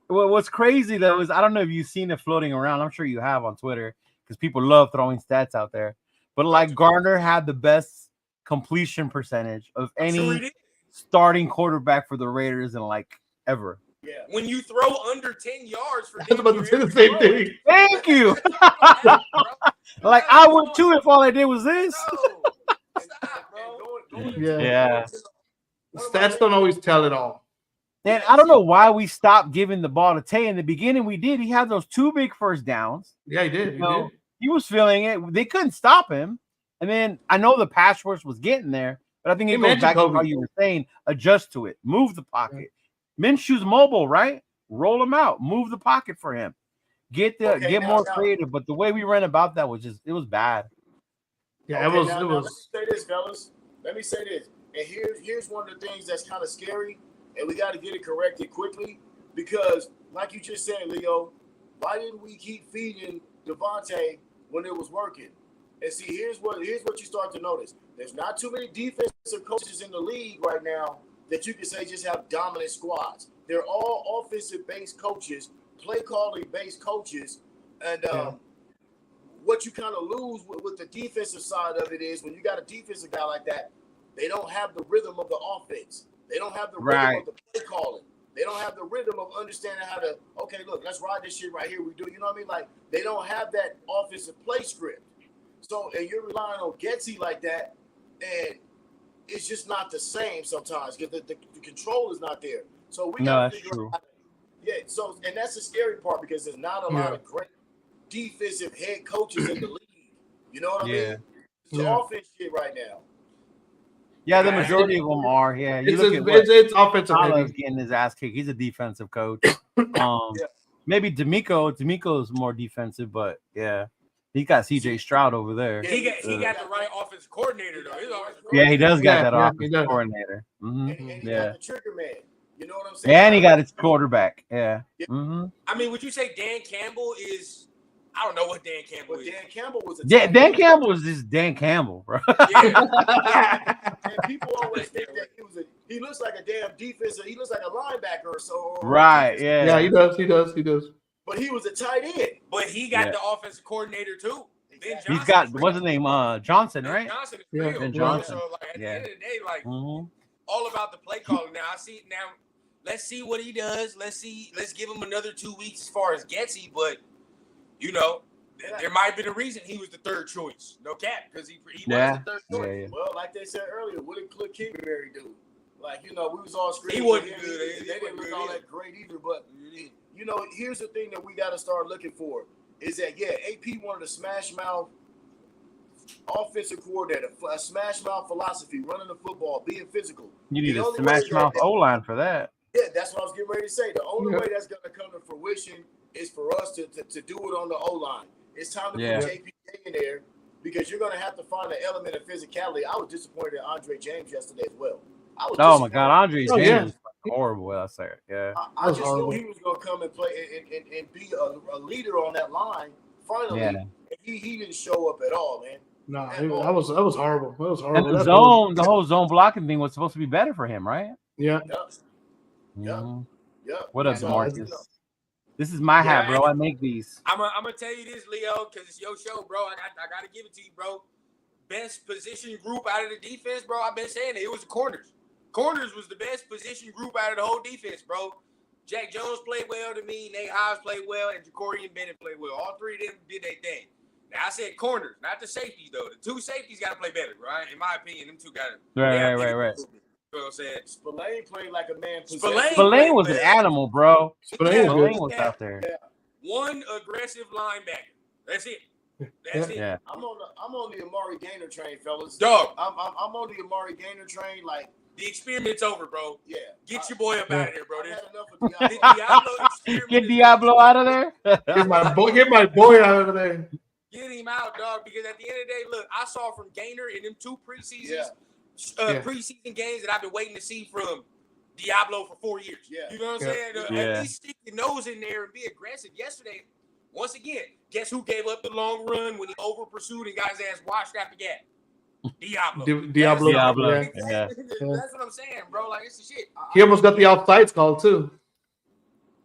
Well, what's crazy though is I don't know if you've seen it floating around. I'm sure you have on Twitter because people love throwing stats out there. But like Gardner had the best completion percentage of any starting quarterback for the Raiders in like ever. Yeah. When you throw under 10 yards for I was about to say the same thing. Thank you. Like I would too if all I did was this. Stop, bro. Yeah. Stats don't always tell it all. And I don't know why we stopped giving the ball to Tay. In the beginning, we did. He had those 2 big first downs. Yeah, he did. He was feeling it. They couldn't stop him. And then I know the pass rush was getting there, but I think it goes back to how you were saying, adjust to it, move the pocket. Minshew's mobile, right? Roll him out, move the pocket for him. Get more creative. But the way we ran about that was it was bad. Yeah, it was. Let me say this, fellas. Let me say this. And here's one of the things that's kind of scary, and we got to get it corrected quickly because, like you just said, Leo, why didn't we keep feeding Devontae when it was working? And see, here's what you start to notice. There's not too many defensive coaches in the league right now that you can say just have dominant squads. They're all offensive-based coaches, play-calling-based coaches, and what you kind of lose with the defensive side of it is when you got a defensive guy like that, they don't have the rhythm of the offense. They don't have the rhythm of the play calling. They don't have the rhythm of understanding how to, okay, look, let's ride this shit right here. We do, you know what I mean? Like, they don't have that offensive play script. So, and you're relying on Getsy like that, and it's just not the same sometimes because the control is not there. So we got to figure out. So, and that's the scary part because there's not a lot of great defensive head coaches in the league. You know what I mean? It's offense shit right now. Yeah, the majority of them are. Yeah, you look at it's offensive. Tyler's getting his ass kicked. He's a defensive coach. Maybe D'Amico's more defensive, but yeah, he got CJ Stroud over there. He got the right offensive coordinator though. He does got that offensive coordinator. And he got the trigger man. You know what I'm saying? And he got his quarterback. Yeah. I mean, would you say Dan Campbell is? I don't know what Dan Campbell is. Dan Campbell was Dan Campbell was just Dan Campbell, bro. And people always think that he looks like a damn defensive. He looks like a linebacker or so. Right. Yeah. Yeah, he does. But he was a tight end. But he got the offensive coordinator too. He's got what's his name? Johnson, right? Johnson. Ben Johnson. So like at the end of the day, like all about the play calling. Now I see now. Let's see what he does. Let's give him another 2 weeks as far as Getsy, but. You know, there might have been a reason he was the third choice. No cap, because he was the third choice. Yeah. Well, like they said earlier, what did Cliff Kingsbury do? Like, you know, we was all screaming. He wasn't good. They didn't look all that great either. But, you know, here's the thing that we got to start looking for is that, AP wanted a smash mouth offensive coordinator, a smash mouth philosophy, running the football, being physical. You need a smash mouth O-line for that. Yeah, that's what I was getting ready to say. The only way that's going to come to fruition is for us to do it on the O-line. It's time to put JPJ in there because you're going to have to find an element of physicality. I was disappointed in Andre James yesterday as well. Oh, my God. Andre James was horrible out there. Yeah. I just knew he was going to come and play and be a leader on that line. Finally, and he didn't show up at all, man. No, that was horrible. That was horrible. And the whole zone blocking thing was supposed to be better for him, right? Yeah. What up, Demarcus? This is my hat, bro. I make these. I'm gonna tell you this, Leo, because it's your show, bro. I gotta give it to you, bro. Best position group out of the defense, bro. I've been saying it was the corners. Corners was the best position group out of the whole defense, bro. Jack Jones played well to me. Nate Hobbs played well, and Ja'Cory Bennett played well. All three of them did their thing. Now I said corners, not the safeties though. The two safeties got to play better, right? In my opinion, them two got to. Right. You know what I'm saying? Spillane played like a man. Spillane was an animal, bro. Spillane was out there. Yeah. One aggressive linebacker. That's it. That's it. Yeah. I'm on the Amari Gaynor train, fellas. Dog. I'm on the Amari Gaynor train. Like the experiment's over, bro. Yeah. Get your boy up out of there, bro. I had enough of Diablo. Get Diablo out of there. Get my boy out of there. Get him out, dog. Because at the end of the day, look, I saw from Gaynor in them 2 preseasons. Preseason games that I've been waiting to see from Diablo for 4 years. Yeah. You know what I'm saying? At least stick your nose in there and be aggressive. Yesterday, once again, guess who gave up the long run when he over pursued and got his ass washed after gap? Diablo. Diablo. Yeah. That's what I'm saying, bro. Like, it's the shit. He almost got the offsides call too.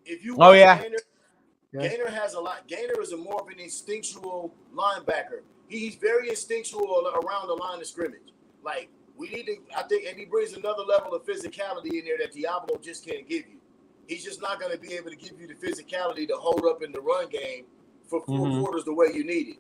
If you Gaynor has a lot. Gaynor is more of an instinctual linebacker. He's very instinctual around the line of scrimmage. Like, we need to, I think, and he brings another level of physicality in there that Diablo just can't give you. He's just not going to be able to give you the physicality to hold up in the run game for 4 quarters the way you need it.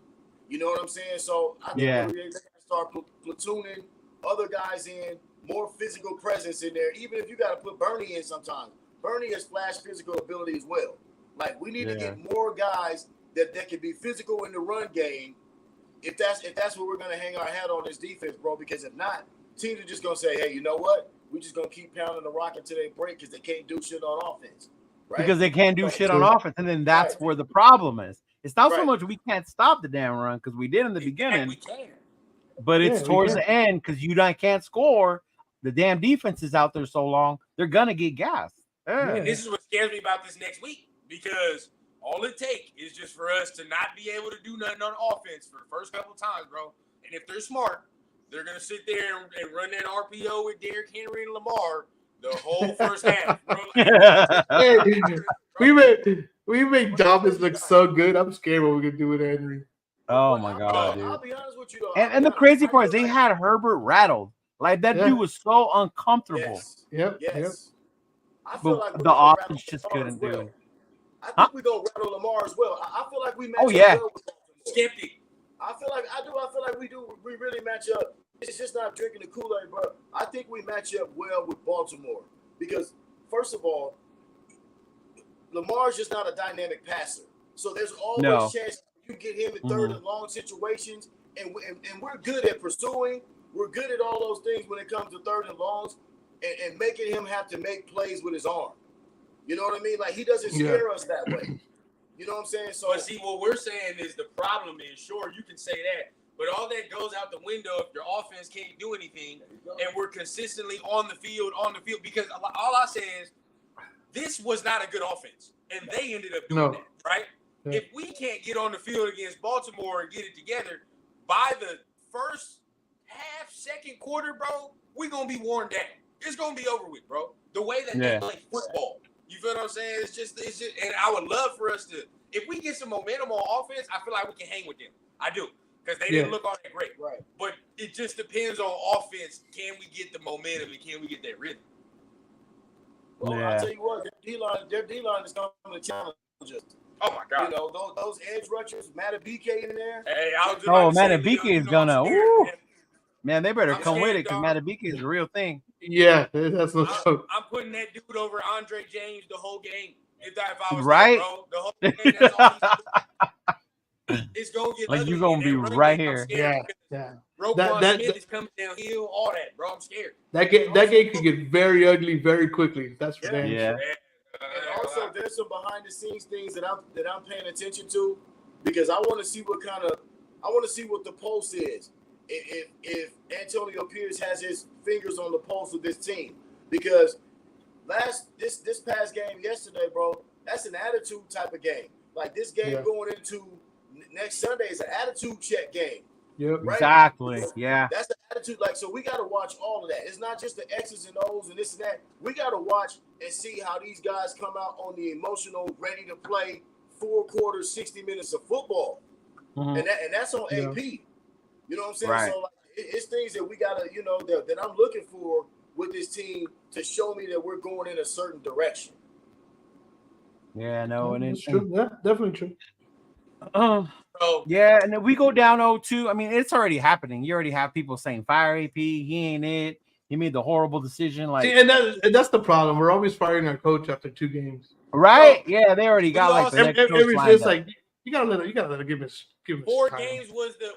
You know what I'm saying? So I think they're going to start platooning other guys in, more physical presence in there. Even if you got to put Bernie in sometimes. Bernie has flash physical ability as well. Like, we need to get more guys that can be physical in the run game. If that's what we're going to hang our hat on this defense, bro, because if not, teams are just going to say, hey, you know what? We're just going to keep pounding the rock until they break because they can't do shit on offense. Right? Because they can't do shit on offense, and then that's where the problem is. It's not so much we can't stop the damn run because we did in the beginning. We can. But it's towards the end because you can't score. The damn defense is out there so long, they're going to get gassed. Yeah. And this is what scares me about this next week because all it takes is just for us to not be able to do nothing on offense for the first couple of times, bro. And if they're smart, they're going to sit there and run that RPO with Derrick Henry and Lamar the whole first half, bro. We make Dobbins look so good. I'm scared what we're going to do with Henry. Oh, my God, dude. I'll be honest with you, though. And the crazy part is they had Herbert rattled. Like, that dude was so uncomfortable. Yes. I feel like the offense just couldn't do it. I think we're going to rattle Lamar as well. I feel like we match up well with Skeptic. I feel like we really match up. It's just not drinking the Kool-Aid, bro. I think we match up well with Baltimore because, first of all, Lamar's just not a dynamic passer. So there's always a chance you get him in third and long situations, and we're good at pursuing. We're good at all those things when it comes to third and longs and making him have to make plays with his arm. You know what I mean? Like, he doesn't scare us that way. You know what I'm saying? So, but see, what we're saying is the problem is, sure, you can say that, but all that goes out the window if your offense can't do anything, and we're consistently on the field, because all I say is this was not a good offense, and they ended up doing that, right? Yeah. If we can't get on the field against Baltimore and get it together, by the first half, second quarter, bro, we're going to be worn down. It's going to be over with, bro. The way that they play football. You feel what I'm saying? It's just, and I would love for us to, if we get some momentum on offense, I feel like we can hang with them. I do. Because they didn't look all that great. Right. But it just depends on offense. Can we get the momentum and can we get that rhythm? Well, I'll tell you what, their D-line is going to challenge us. Oh, my God. You know, those edge rushers, Matabike in there. Hey, Matabike is going to, man, they better come with it because Matabike is a real thing. Yeah, that's no joke. I'm putting that dude over Andre James the whole game. If I was right, there, bro, the whole game, that's all it's gonna get like ugly. You're gonna be right here. Yeah. Roquan Smith is coming downhill. All that, bro. I'm scared. That game could get very ugly very quickly. That's for damn sure. And also, there's some behind the scenes things that I'm paying attention to because I want to see what the pulse is. If Antonio Pierce has his fingers on the pulse of this team, because this past game yesterday, bro, that's an attitude type of game. Like this game going into next Sunday is an attitude check game. Yep, right? Exactly. Yeah, that's the attitude. Like, so we got to watch all of that. It's not just the X's and O's and this and that. We got to watch and see how these guys come out on the emotional, ready to play 4 quarters, 60 minutes of football, and that's on AP. You know what I'm saying? Right. So like, it's things that we gotta, that I'm looking for with this team to show me that we're going in a certain direction. Yeah, no, and it's true. Yeah, definitely true. Yeah, and then we go down 0-2. I mean, it's already happening. You already have people saying fire AP. He ain't it. He made the horrible decision. Like, see, and that's the problem. We're always firing our coach after 2 games. Right? Yeah, they already got like the next coach lined up. Like you gotta let him give us 4 time. games was the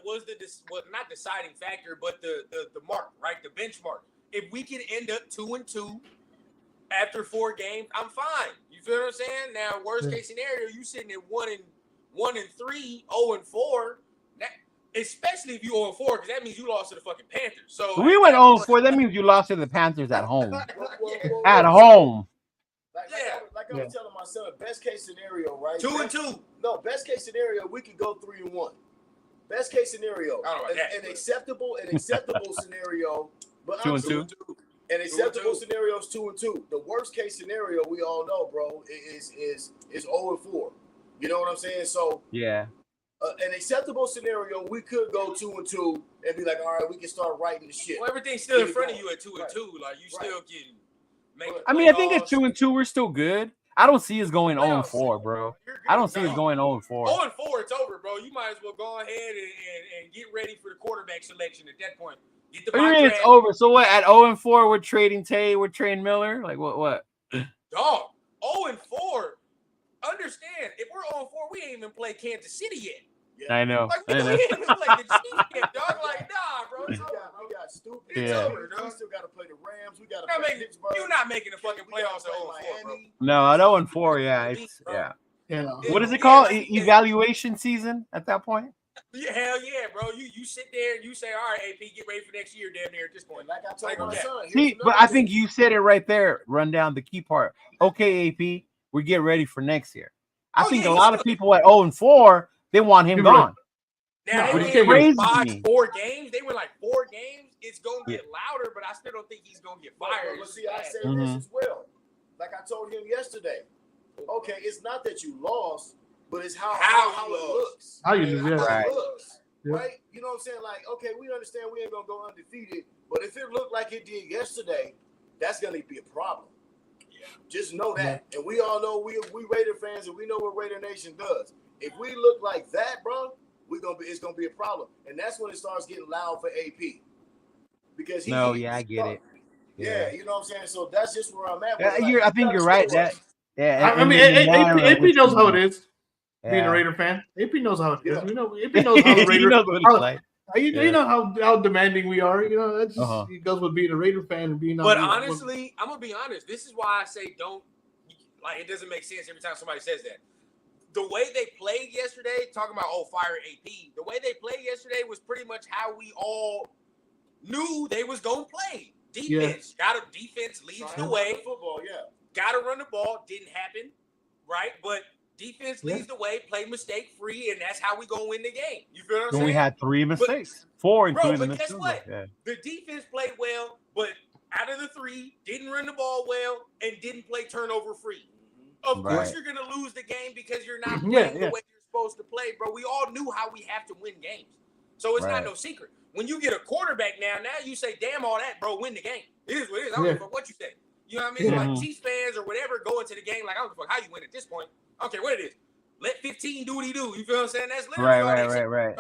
not deciding factor, but the mark, right? The benchmark. If we can end up 2-2 after 4 games, I'm fine. You feel what I'm saying? Now, worst case scenario, you sitting at 1-3, 0-4. That, especially if you 0-4, because that means you lost to the fucking Panthers. So we went 0-4. That means you lost to the Panthers at home. At home. Like I was telling my son, best case scenario, right? 2-2. No, best case scenario, we could go 3-1. Best case scenario, an acceptable scenario, but 2-2. An acceptable scenario is 2-2. The worst case scenario, we all know, bro, is 0-4. You know what I'm saying? So an acceptable scenario, we could go 2-2 and be like, all right, we can start writing the shit. Well, everything's still in front of you at 2-2. Like you still can. I mean, I think at 2-2 we're still good. I don't see us going 0-4, bro. I don't see us going 0-4. 0-4, it's over, bro. You might as well go ahead and get ready for the quarterback selection at that point. Get the What do you mock mean draft. it's over? So what? At 0-4, we're trading Tay, we're trading Miller. Like what? Dog, 0-4. Understand, if we're 0-4, we ain't even played Kansas City yet. Yeah. I know. Like, we ain't even played the Chiefs yet, dog. Like, nah, bro. We got stupid. It's over, dog. We still got to play the Rams. We got to You're not play making, Pittsburgh. you're not making the fucking playoffs at 0-4, bro. No, at 0-4, yeah. It's Yeah. What is it called? like, Evaluation season at that point? Yeah, hell yeah, bro. You sit there and you say, all right, AP, get ready for next year, damn near at this point. Like I told my son. See, but I think you said it right there. Run down the key part. Okay, AP, we get ready for next year. I think a lot of people at 0-4, they want him gone. Now, No, they crazy. win 4 games. They win like 4 games. It's going to get louder, but I still don't think he's going to get fired. But see, I said this as well. Like I told him yesterday. Okay, it's not that you lost, but it's how it looks. How you do that? Right. It looks, right? You know what I'm saying? Like, okay, we understand we ain't going to go undefeated, but if it looked like it did yesterday, that's going to be a problem. Just know that. And we all know we Raider fans and we know what Raider Nation does. If we look like that, bro, it's gonna be a problem. And that's when it starts getting loud for AP. Because I get it. Yeah, you know what I'm saying? So that's just where I'm at. I think you're right. I mean, AP knows how it is being a Raider fan. AP knows how it is. You know, AP knows how the Raider. You know how demanding we are. You know, that's just it goes with being a Raider fan and being. But honestly, I'm gonna be honest. This is why I say don't. Like, it doesn't make sense every time somebody says that. The way they played yesterday, talking about fire AP. The way they played yesterday was pretty much how we all knew they was gonna play. Defense, defense leads the way. Football, got to run the ball. Didn't happen, right? But defense leads the way. Play mistake free, and that's how we gonna win the game. You feel what I'm saying? We had 3 mistakes, 4 including bro, the but guess what? Yeah. The defense played well, but out of the 3, didn't run the ball well and didn't play turnover free. Of course, you're gonna lose the game because you're not playing the way you're supposed to play, bro. We all knew how we have to win games, so it's not no secret. When you get a quarterback now you say, "Damn all that, bro, win the game." It is what it is. I don't give a fuck what you say. You know what I mean? Like Chiefs fans or whatever go into the game like, I don't give a fuck how you win at this point. I don't care what it is. Let 15 do what he do. You feel what I'm saying? That's literally right.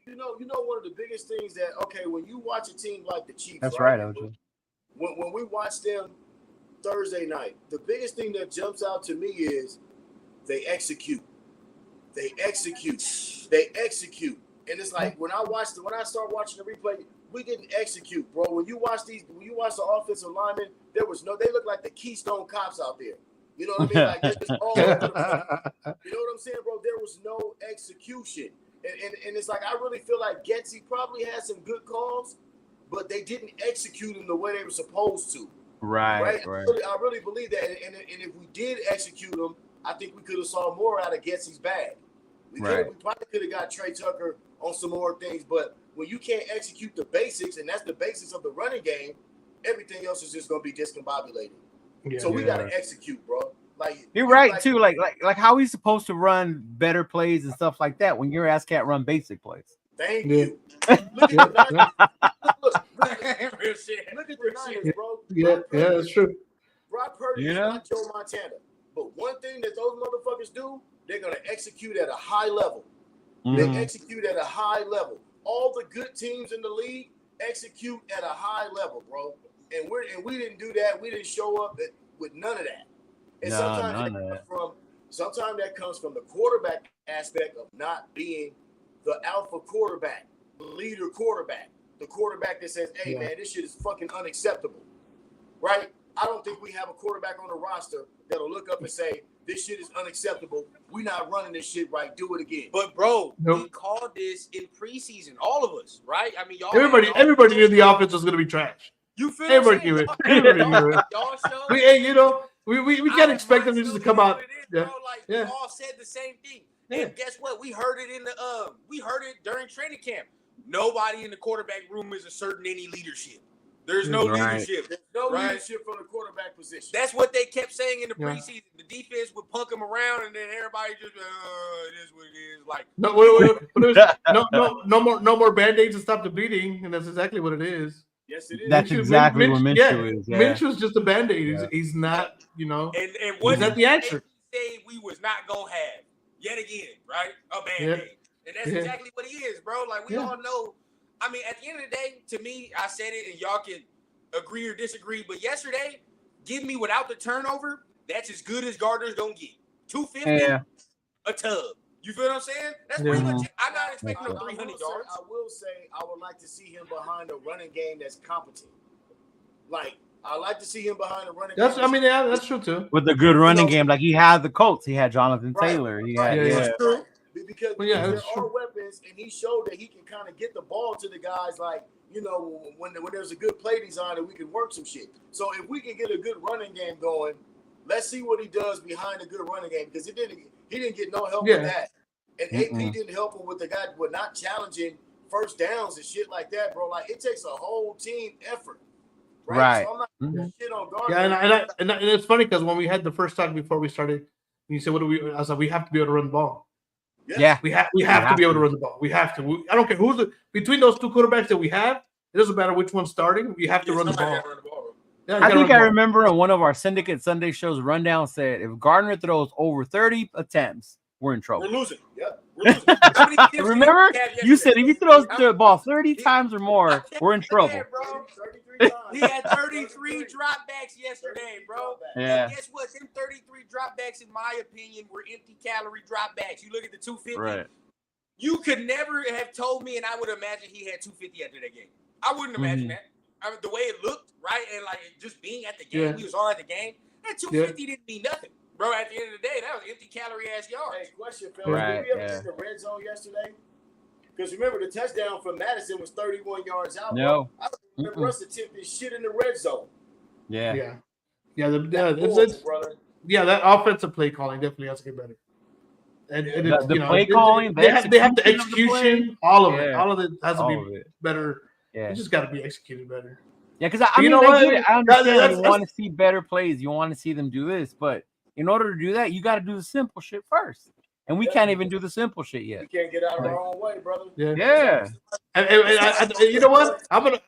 You know, one of the biggest things that when you watch a team like the Chiefs, that's right, OJ. When we watch them Thursday night, the biggest thing that jumps out to me is they execute. And it's like when I start watching the replay, we didn't execute, bro. When you watch the offensive linemen, they look like the Keystone Cops out there. You know what I mean? Like it's all over the place. You know what I'm saying, bro? There was no execution. And it's like I really feel like Getsy probably had some good calls, but they didn't execute them the way they were supposed to. Right. I really believe that. And if we did execute them, I think we could have saw more out of Getsy's bag. We probably could have got Trey Tucker on some more things, but when you can't execute the basics, and that's the basics of the running game, everything else is just going to be discombobulated. So we got to execute, bro. Like you're right too. Like how he's supposed to run better plays and stuff like that when your ass can't run basic plays. Thank you. Look at the Niners, bro. Yeah, that's true. Brock Purdy is not Joe Montana, but one thing that those motherfuckers do, they're gonna execute at a high level. They execute at a high level. All the good teams in the league execute at a high level, bro. And we didn't do that. We didn't show up with none of that. And sometimes that comes from the quarterback aspect of not being the alpha quarterback, the leader quarterback, the quarterback that says, "Hey man, this shit is fucking unacceptable." Right? I don't think we have a quarterback on the roster that'll look up and say, "This shit is unacceptable. We're not running this shit right. Do it again." But bro, we called this in preseason, all of us, right? I mean, everybody knew the offense was gonna be trash. You feel everybody knew it. Y'all we can't expect them just to come out. We all said the same thing. And guess what? We heard it during training camp. Nobody in the quarterback room is asserting any leadership. There's no leadership. There's no leadership from the quarterback position. That's what they kept saying in the preseason. The defense would punk them around, and then everybody just, it is what it is. Like no more Band-Aids to stop the bleeding, and that's exactly what it is. Yes, it is. That's exactly what Minshew is. Yeah. Minshew's just a Band-Aid. He's not, And what he's not the answer. Say we was not gonna have yet again, right? A Band-Aid. And that's exactly what he is, bro. Like we all know. I mean, at the end of the day, to me, I said it, and y'all can agree or disagree. But yesterday, give me without the turnover. That's as good as Gardner's gonna get. 250, a tub. You feel what I'm saying? That's pretty much it. I'm not expecting no 300 yards. I will say I would like to see him behind a running game that's competent. Like, I like to see him behind a running game. I mean, yeah, that's true too. With a good running game, like he had the Colts, he had Jonathan Taylor. He had, because there are weapons, and he showed that he can kind of get the ball to the guys, like, you know, when there's a good play design and we can work some shit. So if we can get a good running game going, let's see what he does behind a good running game, because he didn't get no help with that. And AP didn't help him with the guy with not challenging first downs and shit like that, bro. Like, it takes a whole team effort. Right. So I'm not gonna shit on Gardner. And it's funny because when we had the first talk before we started, you said, "What do we?" I was like, "We have to be able to run the ball." Yeah. We have to be able to run the ball. We have to. I don't care who's between those two quarterbacks that we have. It doesn't matter which one's starting. We have to run the ball. Yeah, I think I remember on one of our Syndicate Sunday shows, Rundown said, if Gardner throws over 30 attempts, we're in trouble. We're losing. Yep. We're losing. Remember? You said if he throws the ball 30 times or more, we're in trouble. He had 33 dropbacks yesterday, bro. Yeah. And guess what? Them 33 dropbacks, in my opinion, were empty calorie dropbacks. You look at the 250. Right. You could never have told me, and I would imagine he had 250 after that game. I wouldn't imagine that. I mean, the way it looked, right? And like just being at the game, he was all at the game. That 250 didn't mean nothing. Bro, at the end of the day, that was empty calorie ass yards. Hey, question, fellas. Did we ever see the red zone yesterday? Because remember, the touchdown from Madison was 31 yards out. No. Bro. I remember us attempting shit in the red zone. Yeah. That offensive play calling definitely has to get better. And the play calling, they have the execution, all of it. All of it has to be better. Yeah. It just got to be executed better. Yeah, because I understand you want to see better plays. You want to see them do this, but in order to do that, you got to do the simple shit first. And we can't even do the simple shit yet. We can't get out of our own way, brother. Yeah. And you know what? I'm gonna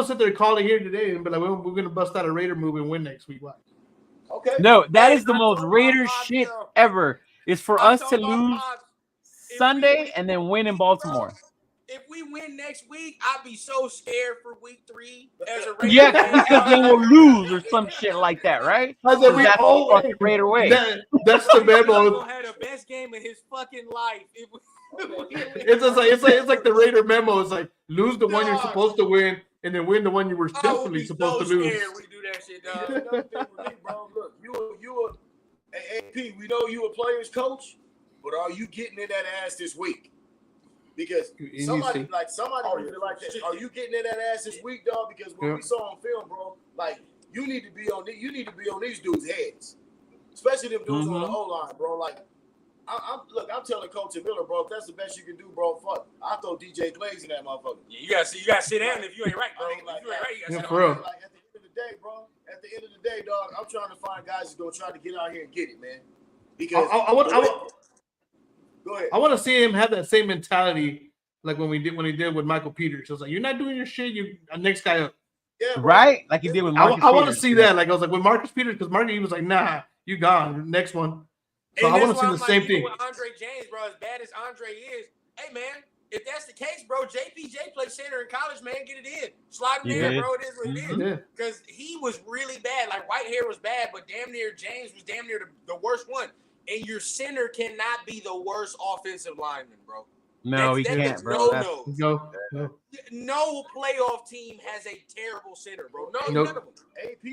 sit there and call it here today and be like, we're gonna bust out a Raider move and win next week. Why? Okay. No, that is the most Raider shit ever. Is for us to lose Sunday and then win in Baltimore. If we win next week, I'd be so scared for week 3 as a Raider. Yeah, because then we'll lose or some shit like that, right? That's the Raider way. That's the memo. Had the best game of his fucking life. It's like the Raider memo. It's like lose the one you're supposed to win, and then win the one you were definitely supposed to lose. We do that shit, dog. Bro, look, you AP. We know you a player's coach, but are you getting in that ass this week? Because somebody really like that. Are you getting in that ass this week, dog? Because what we saw on film, bro, like you need to be on these dudes' heads, especially them dudes on the O line, bro. Like, I'm telling Coach Miller, bro, if that's the best you can do, bro, fuck, I throw DJ Glaze in that motherfucker. Yeah, you gotta sit down if you ain't right, bro. If you ain't right, you gotta sit down. Like at the end of the day, bro. At the end of the day, dog, I'm trying to find guys that's gonna try to get out here and get it, man. Because Go ahead. I want to see him have that same mentality like when he did with Michael Peters. I was like, you're not doing your shit. You next guy up. Yeah, bro. Right? Like he did with Marcus I want to see that. Like I was like with Marcus Peters, because Marcus, he was like, nah, you gone. Next one. So I want to see the same thing. With Andre James, bro, as bad as Andre is, hey man, if that's the case, bro, JPJ played center in college, man, get it in. Slide him in, bro. It is what it is. Because he was really bad. Like Whitehair was bad, but damn near James was damn near the worst one. And your center cannot be the worst offensive lineman, bro. No, he can't, bro. No playoff team has a terrible center, bro. None of them. AP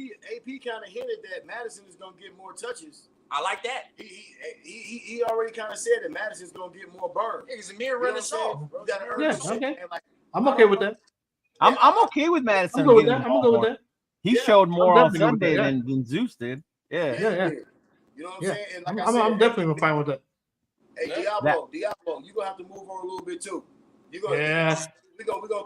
kind of hinted that Madison is gonna get more touches. I like that. He already kind of said that Madison's gonna get more burn. It's a mirror running soft. Okay. I'm okay with that. I'm okay with Madison. I'm good with that. I'm good with that. He showed more on Sunday than Zeus did. Yeah. You know what I'm saying? And like I'm definitely fine with that. Hey, Diablo, you're gonna have to move on a little bit too. We're gonna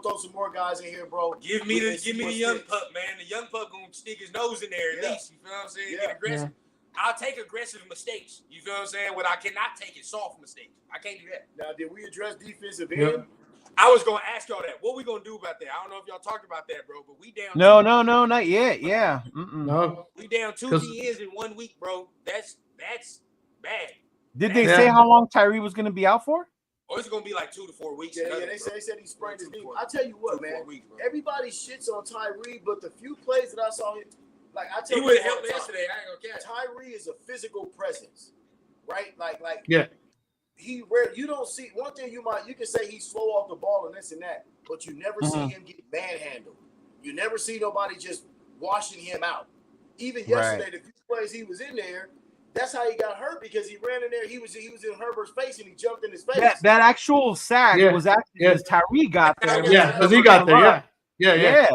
throw some more guys in here, bro. Give me the young pup, man. The young pup gonna stick his nose in there at least. You feel what I'm saying? Get aggressive. I'll take aggressive mistakes. You feel what I'm saying? What I cannot take is soft mistakes. I can't do that. Now, did we address defensive end? I was gonna ask y'all that. What we gonna do about that? I don't know if y'all talked about that, bro. But we down. No, not yet. Yeah. No. We down 2 DNs in 1 week, bro. That's bad. Did they say how long Tyree was gonna be out for? Oh, it's gonna be like 2 to 4 weeks. Yeah, they said he sprained his knee. I tell you what, man. Everybody shits on Tyree, but the few plays that I saw him, like I tell you, he would have helped yesterday. I ain't gonna catch. Tyree is a physical presence, right? Like yeah. You don't see one thing you can say he's slow off the ball and this and that, but you never see him get manhandled. You never see nobody just washing him out. Even yesterday, the few plays he was in there. That's how he got hurt because he ran in there. He was in Herbert's face and he jumped in his face. That actual sack was actually because Tyree got there. Yeah, because he got there. Yeah.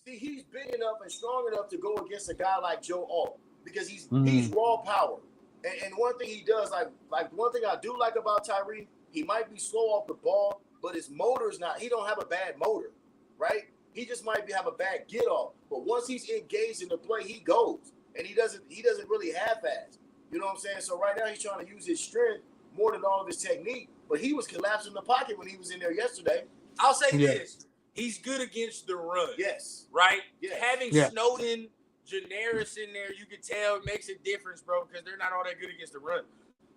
See, he's big enough and strong enough to go against a guy like Joe Alt because he's raw power. And one thing he does, like one thing I do like about Tyree, he might be slow off the ball, but his motor's not. He don't have a bad motor, right? He just might have a bad get off. But once he's engaged in the play, he goes. And he doesn't really half-ass. You know what I'm saying? So right now he's trying to use his strength more than all of his technique. But he was collapsing the pocket when he was in there yesterday. I'll say this. He's good against the run. Yes. Right? Yes. Having Snowden, Janaris in there, you can tell it makes a difference, bro, because they're not all that good against the run.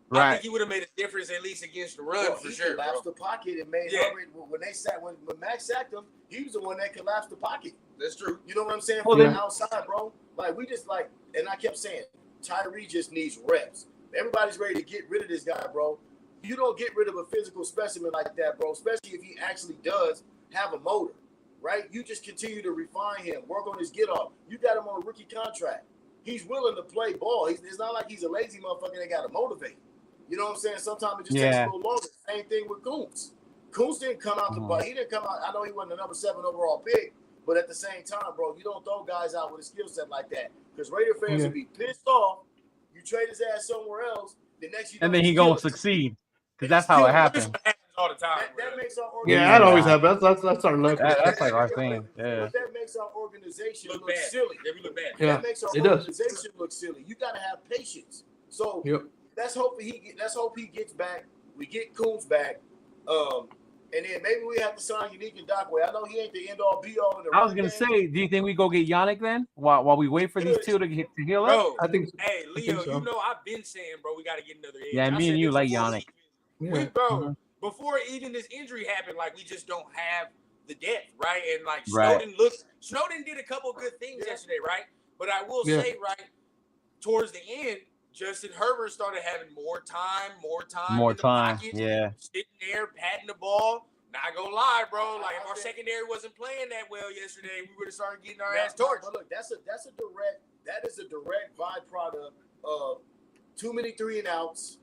Right. I think he would have made a difference at least against the run for sure. He collapsed the pocket and made Herbert when Max sacked him, he was the one that collapsed the pocket. That's true. You know what I'm saying? From the outside, bro. Like we just and I kept saying, Tyree just needs reps. Everybody's ready to get rid of this guy, bro. You don't get rid of a physical specimen like that, bro, especially if he actually does have a motor, right? You just continue to refine him, work on his get-off. You got him on a rookie contract. He's willing to play ball. It's not like he's a lazy motherfucker that got to motivate. You know what I'm saying? Sometimes it just takes a little longer. Same thing with Kuntz. Kuntz didn't come out the ball. He didn't come out. I know he wasn't the number 7 overall pick, but at the same time, bro, you don't throw guys out with a skill set like that because Raider fans will be pissed off. You trade his ass somewhere else, the next and then he gonna succeed because that's how it happens. All the time. That makes our that always happens. That's our luck. That's like our thing. Yeah. But that makes our organization look bad. silly. We look bad. That makes our organization look silly. You got to have patience. So let's hope he gets back. We get Kuntz back. And then maybe we have to sign Unique and Dockway. I know he ain't the end all be all. I was gonna say, do you think we go get Yannick then while we wait for these two to heal up? I think. Hey, Leo, you know I've been saying, bro, we got to get another edge. Yeah, me and you like Yannick. Bro, before even this injury happened, like we just don't have the depth, right? And like Snowden did a couple good things yesterday, right? But I will say, right, towards the end, Justin Herbert started having more time in the pocket, sitting there, patting the ball. Not gonna lie, bro. Like if our secondary wasn't playing that well yesterday, we would have started getting our ass torched. But look, that is a direct byproduct of too many 3-and-outs.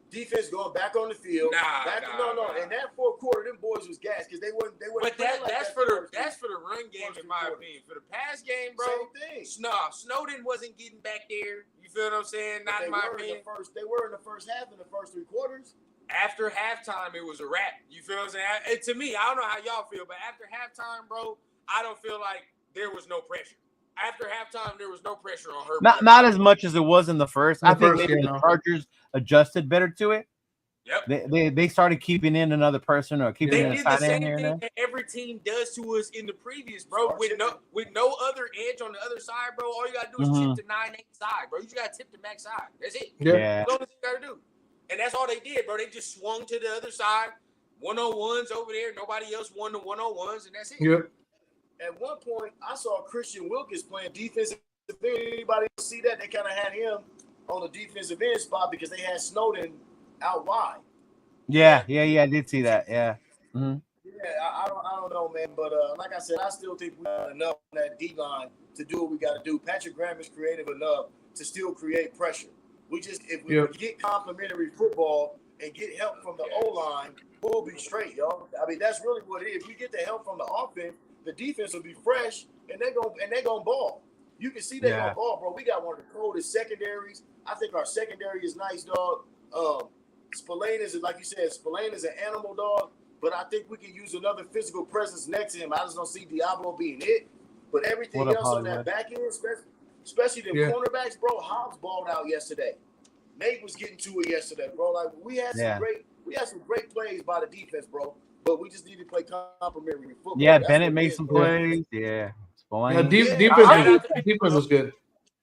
Defense going back on the field. No. In that fourth quarter, them boys was gassed because they weren't. But that's for the run game, in my opinion. For the pass game, bro. Same thing. Snowden wasn't getting back there. You feel what I'm saying? Not in my opinion. They were in the first half in the first 3 quarters. After halftime, it was a wrap. You feel what I'm saying? To me, I don't know how y'all feel, but after halftime, bro, I don't feel like there was no pressure. After halftime, there was no pressure on her. Not as much as it was in the first. I think maybe the Chargers adjusted better to it. Yep. They started keeping in another person or keeping in a tight end here and there. That every team does to us in the previous, bro. With no other edge on the other side, bro. All you gotta do is tip the 9-8 side, bro. You just gotta tip the max side. That's it. Yeah. That's all you gotta do. And that's all they did, bro. They just swung to the other side. 1-on-1s over there. Nobody else won the 1-on-1s, and that's it. Yep. At one point, I saw Christian Wilkins playing defensive end. Anybody see that? They kind of had him on the defensive end spot because they had Snowden out wide. Yeah, I did see that. Yeah. Mm-hmm. Yeah, I don't know, man. But like I said, I still think we got enough on that D-line to do what we got to do. Patrick Graham is creative enough to still create pressure. If we get complimentary football and get help from the O-line, we'll be straight, y'all. I mean, that's really what it is. If we get the help from the offense, the defense will be fresh, and they're gonna ball. You can see they're gonna ball, bro. We got one of the coldest secondaries. I think our secondary is nice, dog. Spillane is, like you said, Spillane is an animal, dog. But I think we can use another physical presence next to him. I just don't see Diablo being it. But everything else on that back end, especially the cornerbacks, bro. Hobbs balled out yesterday. Nate was getting to it yesterday, bro. Like we had some great plays by the defense, bro. But we just need to play complimentary football. Yeah, Bennett made some plays. Yeah. Defense was good.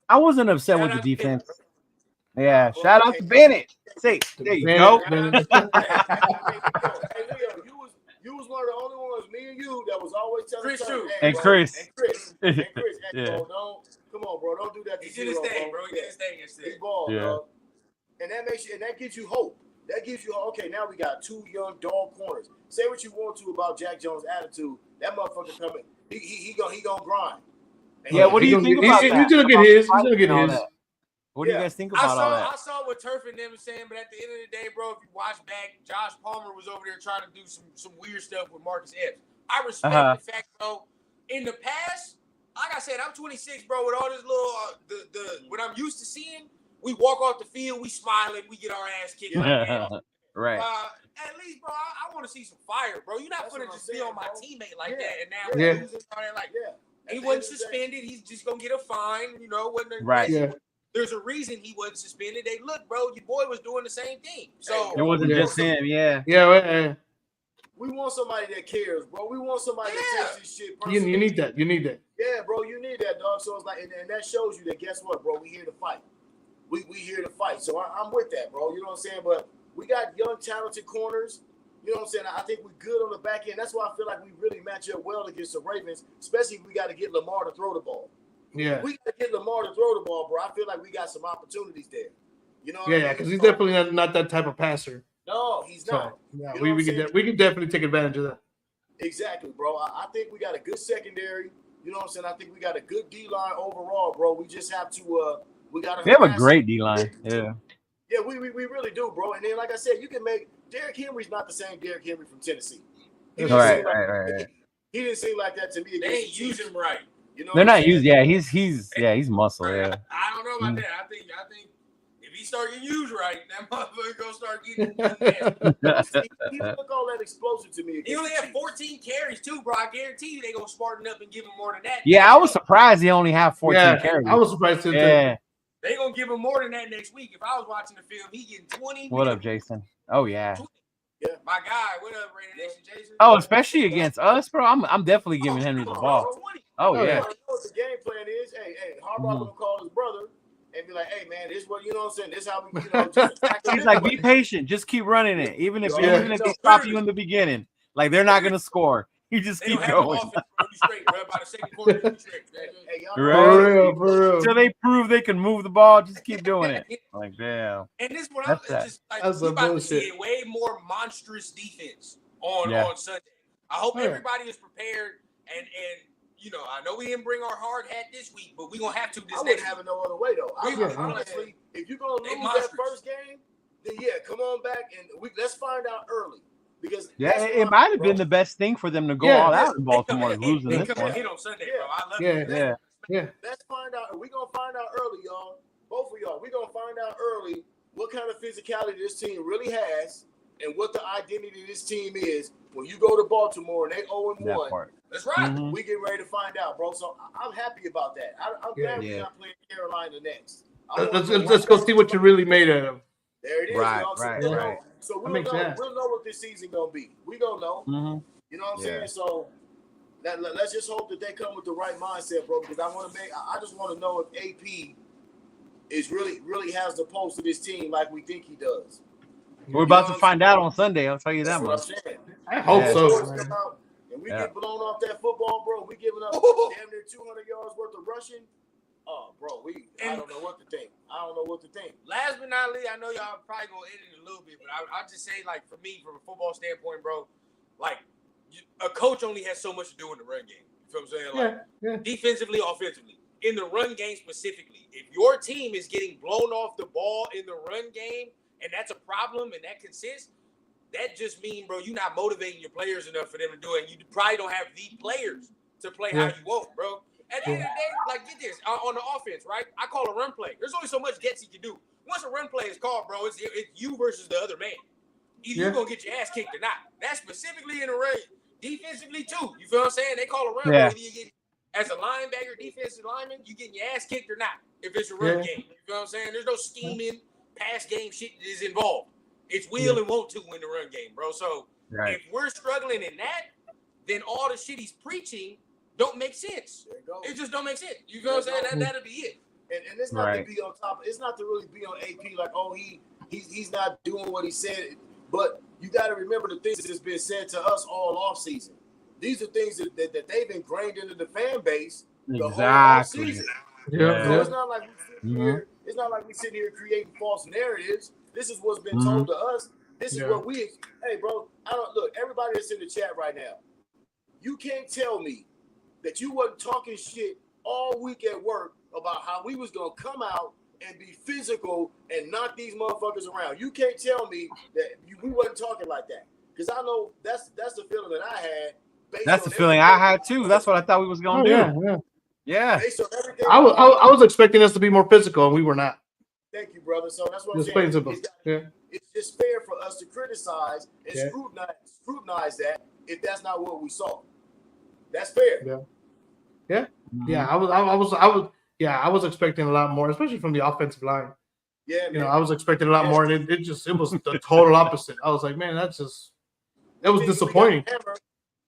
I wasn't upset with the defense. Yeah, Bro, shout out to Bennett. Say, there you go. Bennett. Hey, Leo, you was one of the only ones, me and you, that was always telling Chris, Turner, too. hey, And bro, Chris. hey, Yeah. bro, come on, bro, don't do that to He did his Zero, thing, bro. He did his thing He instead. balled, Yeah. dog. And that makes you, and that gives you hope. That gives you, okay, now we got 2 young dog corners. Say what you want to about Jack Jones' attitude. That motherfucker coming. He gonna grind. And Yeah, what do you think about that? He's gonna get his. He's gonna get All his. that. What do you guys think about all that? I saw what Turf and them was saying, but at the end of the day, bro, if you watch back, Josh Palmer was over there trying to do some weird stuff with Marcus Epps. I respect the fact, bro. In the past, like I said, I'm 26, bro. With all this little what I'm used to seeing, we walk off the field, we smiling, we get our ass kicked. Right. At least, bro, I want to see some fire, bro. You're not gonna just be on my teammate like that, and now Yeah. losing all that. Like, he wasn't suspended. He's just gonna get a fine. You know, Right. Yeah. There's a reason he wasn't suspended. They look, bro, your boy was doing the same thing. So It wasn't just him. Yeah. Yeah. we want somebody that cares, bro. We want somebody that takes this shit personally. You need that. You need that. Yeah, bro, you need that, dog. So it's like, and that shows you that, guess what, bro? We here to fight. We here to fight. So I'm with that, bro. You know what I'm saying? But we got young, talented corners. You know what I'm saying? I think we're good on the back end. That's why I feel like we really match up well against the Ravens, especially if we got to get Lamar to throw the ball. Yeah. We got to get Lamar to throw the ball, bro. I feel like we got some opportunities there. You know what I mean? Yeah, because he's definitely not that type of passer. No, he's not. Yeah, You know we can definitely take advantage of that. Exactly, bro. I think we got a good secondary. You know what I'm saying? I think we got a good D-line overall, bro. We just have to we have a great D-line. Yeah. Yeah, we really do, bro. And then, like I said, you can make Derrick Henry's not the same Derrick Henry from Tennessee. Right. He didn't seem like that to me. They ain't use him right. You know, They're not used. Yeah, he's muscle. Yeah. I don't know about that. I think if he start getting used right, that motherfucker gonna start getting. He don't look all that explosive to me. He only had 14 carries too, bro. I guarantee you they gonna smarten up and give him more than that. Yeah, I was surprised he only had 14 carries. I was surprised too. Yeah. They gonna give him more than that next week. If I was watching the film, he getting 20. What up, Jason? Oh yeah. 20. Yeah, my guy. What up, Raider Nation, Jason? Oh, especially against us, bro. I'm definitely giving Henry the ball. Oh yeah. You know what the game plan is? Hey, Harbaugh gonna call his brother and be like, "Hey, man, this is what you know. What I'm saying, this is how we, just He's like, be patient, just keep running it, even if they stop you in the beginning. Like they're not gonna score. You just keep going. For real. Until they prove they can move the ball, just keep doing it. Like damn. And this what I'm just like, we about to see a way more monstrous defense on Sunday. I hope everybody is prepared and you know, I know we didn't bring our hard hat this week, but we're gonna have to this next have it no other way though. Honestly, if you're gonna lose that first game, then come on back and let's find out early. Because it might have been the best thing for them to go all out in Baltimore, losing this one. Hit on Sunday, bro. I love it. Yeah. Let's find out. We're gonna find out early, y'all. Both of y'all. We're gonna find out early what kind of physicality this team really has and what the identity of this team is when you go to Baltimore and they 0-1. That's right. We get ready to find out, bro. So I'm happy about that. I'm glad we're not playing Carolina next. Let's go see what you're really made out of. There it is. Right. So we'll know what this season gonna be. We gonna know. You know what I'm saying? So let's just hope that they come with the right mindset, bro. Because I just want to know if AP is really has the pulse of this team like we think he does. We're about to find out on Sunday. I'll tell you that much. I hope so. And we get blown off that football, bro. We giving up damn near 200 yards worth of rushing. Oh, bro, I don't know what to think. Last but not least, I know y'all probably gonna edit it a little bit, but I'll just say, like, for me, from a football standpoint, bro, like, a coach only has so much to do in the run game. You feel what I'm saying? Like, defensively, offensively. In the run game specifically, if your team is getting blown off the ball in the run game, and that's a problem, and that consists, that just means, bro, you're not motivating your players enough for them to do it, and you probably don't have the players to play how you want, bro. At the end of the day, like, get this, on the offense, right? I call a run play. There's only so much Getsy can do. Once a run play is called, bro, it's you versus the other man. Either you're going to get your ass kicked or not. That's specifically in the run. Defensively, too. You feel what I'm saying? They call a run play. Whether you get, as a linebacker, defensive lineman, you getting your ass kicked or not if it's a run game. You feel what I'm saying? There's no scheming, pass game shit that is involved. It's will and won't to in the run game, bro. So if we're struggling in that, then all the shit he's preaching don't make sense. It just don't make sense. You feel what I'm saying? That'll be it. And it's not to be on top. It's not to really be on AP like, oh, he's not doing what he said. But you got to remember the things that's been said to us all off season. These are things that they've ingrained into the fan base the whole off season. Yeah. So it's not like we sit here. It's not like we sit here creating false narratives. This is what's been told to us. This is what we. Hey, bro. I don't look. Everybody that's in the chat right now, you can't tell me that you wasn't talking shit all week at work about how we was gonna come out and be physical and knock these motherfuckers around. You can't tell me that we wasn't talking like that, because I know that's the feeling that I had. That's the feeling I had too. That's what I thought we was gonna do. Yeah. I was expecting us to be more physical, and we were not. Thank you, brother. So that's what I'm saying. It's just fair for us to criticize and scrutinize that if that's not what we saw. That's fair. I was expecting a lot more, especially from the offensive line. Yeah, man. I was expecting a lot more, and it was the total opposite. I was like, man, that was disappointing.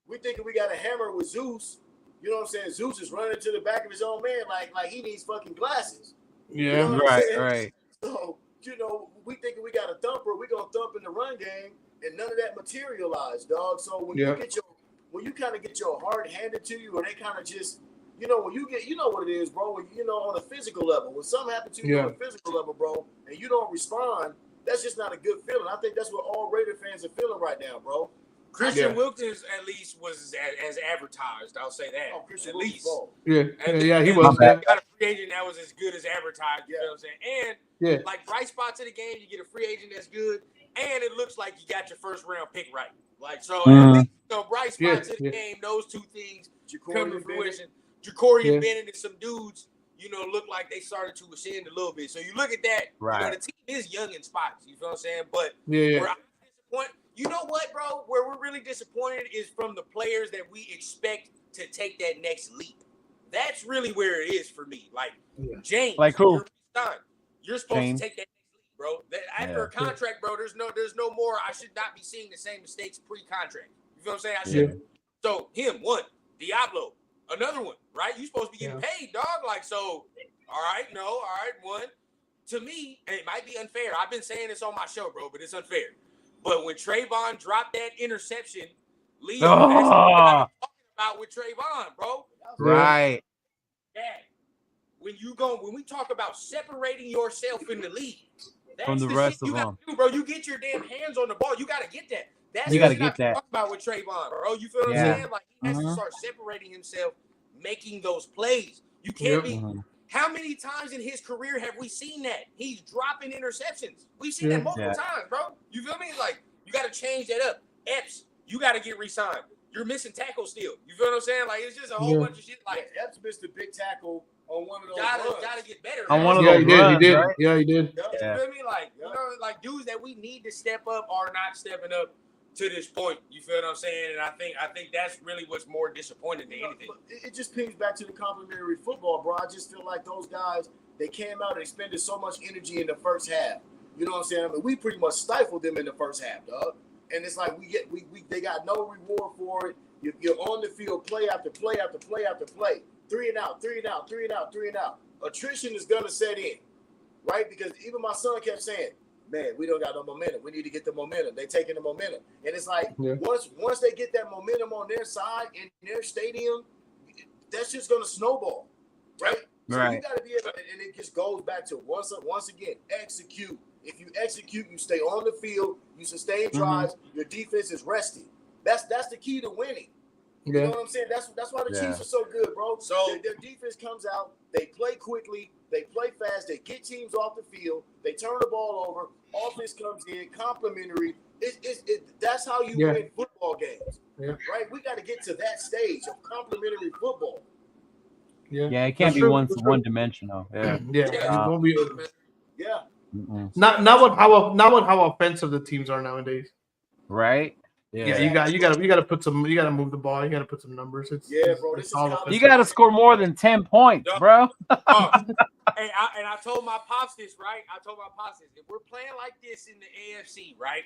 We thinking we got a hammer with Zeus. You know what I'm saying? Zeus is running to the back of his own man like he needs fucking glasses. Yeah, you know right. So, we thinking we got a thumper. We gonna thump in the run game, and none of that materialized, dog. So when you kind of get your heart handed to you, or they kind of just, when you get, what it is, bro. When, on a physical level, when something happens to you on a physical level, bro, and you don't respond, that's just not a good feeling. I think that's what all Raider fans are feeling right now, bro. Christian Wilkins at least was as advertised. I'll say that. Oh, Christian at least. He was. Got a free agent that was as good as advertised. You know what I'm saying? And like bright spots of the game, you get a free agent that's good, and it looks like you got your first round pick right. Like so, at least bright spots of the game. Those two things come to fruition. Ja'Cory Bennett and some dudes, look like they started to ascend a little bit. So you look at that. Right. The team is young in spots. You feel what I'm saying? But where I'm disappointed. You know what, bro? Where we're really disappointed is from the players that we expect to take that next leap. That's really where it is for me. Like James, like who? You're supposed to take that next leap, bro. After a contract, bro, there's no more. I should not be seeing the same mistakes pre-contract. You feel what I'm saying? I should. So him, one. Diablo, another one. Right? You supposed to be getting paid, dog. Like so. All right, one. To me, and it might be unfair. I've been saying this on my show, bro, but it's unfair. But when Trayvon dropped that interception, Leo, that's what I'm talking about with Trayvon, bro. Right. Yeah. When we talk about separating yourself in the league, that's from the rest shit of you them, do, bro. You get your damn hands on the ball. You got to get that. That's you got to get that. Talk about with Trayvon, bro. You feel what I'm saying? Like he has to start separating himself, making those plays. You can't be. How many times in his career have we seen that? He's dropping interceptions. We've seen that multiple times, bro. You feel me? Like, you got to change that up. Epps, you got to get re-signed. You're missing tackles still. You feel what I'm saying? Like, it's just a whole bunch of shit. Like, Epps missed a big tackle on one of those Gotta get better. On one of those runs, he did. Right? Yeah, he did. You feel me? Like, like dudes that we need to step up are not stepping up to this point. You feel what I'm saying? And I think that's really what's more disappointing than anything. It just pings back to the complimentary football, bro. I just feel like those guys, they came out and expended so much energy in the first half. You know what I'm saying? I mean, we pretty much stifled them in the first half, dog. And it's like they got no reward for it. You're on the field, play after play after play after play. 3 and out, 3 and out, 3 and out, 3 and out. Attrition is gonna set in, right? Because even my son kept saying, man, we don't got no momentum. We need to get the momentum. They taking the momentum. And it's like, once they get that momentum on their side in their stadium, that's just going to snowball, right? So you got to be able, and it just goes back to, once again, execute. If you execute, you stay on the field, you sustain drives, your defense is resting. That's the key to winning. You know what I'm saying? That's why the Chiefs are so good, bro. So their defense comes out, they play quickly, they play fast, they get teams off the field, they turn the ball over, offense comes in, complimentary. That's how you win football games, right? We got to get to that stage of complimentary football. Yeah, it can't be one dimensional. Not with how offensive the teams are nowadays. Right. Yeah, you got to put some. You got to move the ball. You got to put some numbers. Bro. You got to score more than 10 points, bro. And I told my pops this, right? If we're playing like this in the AFC, right?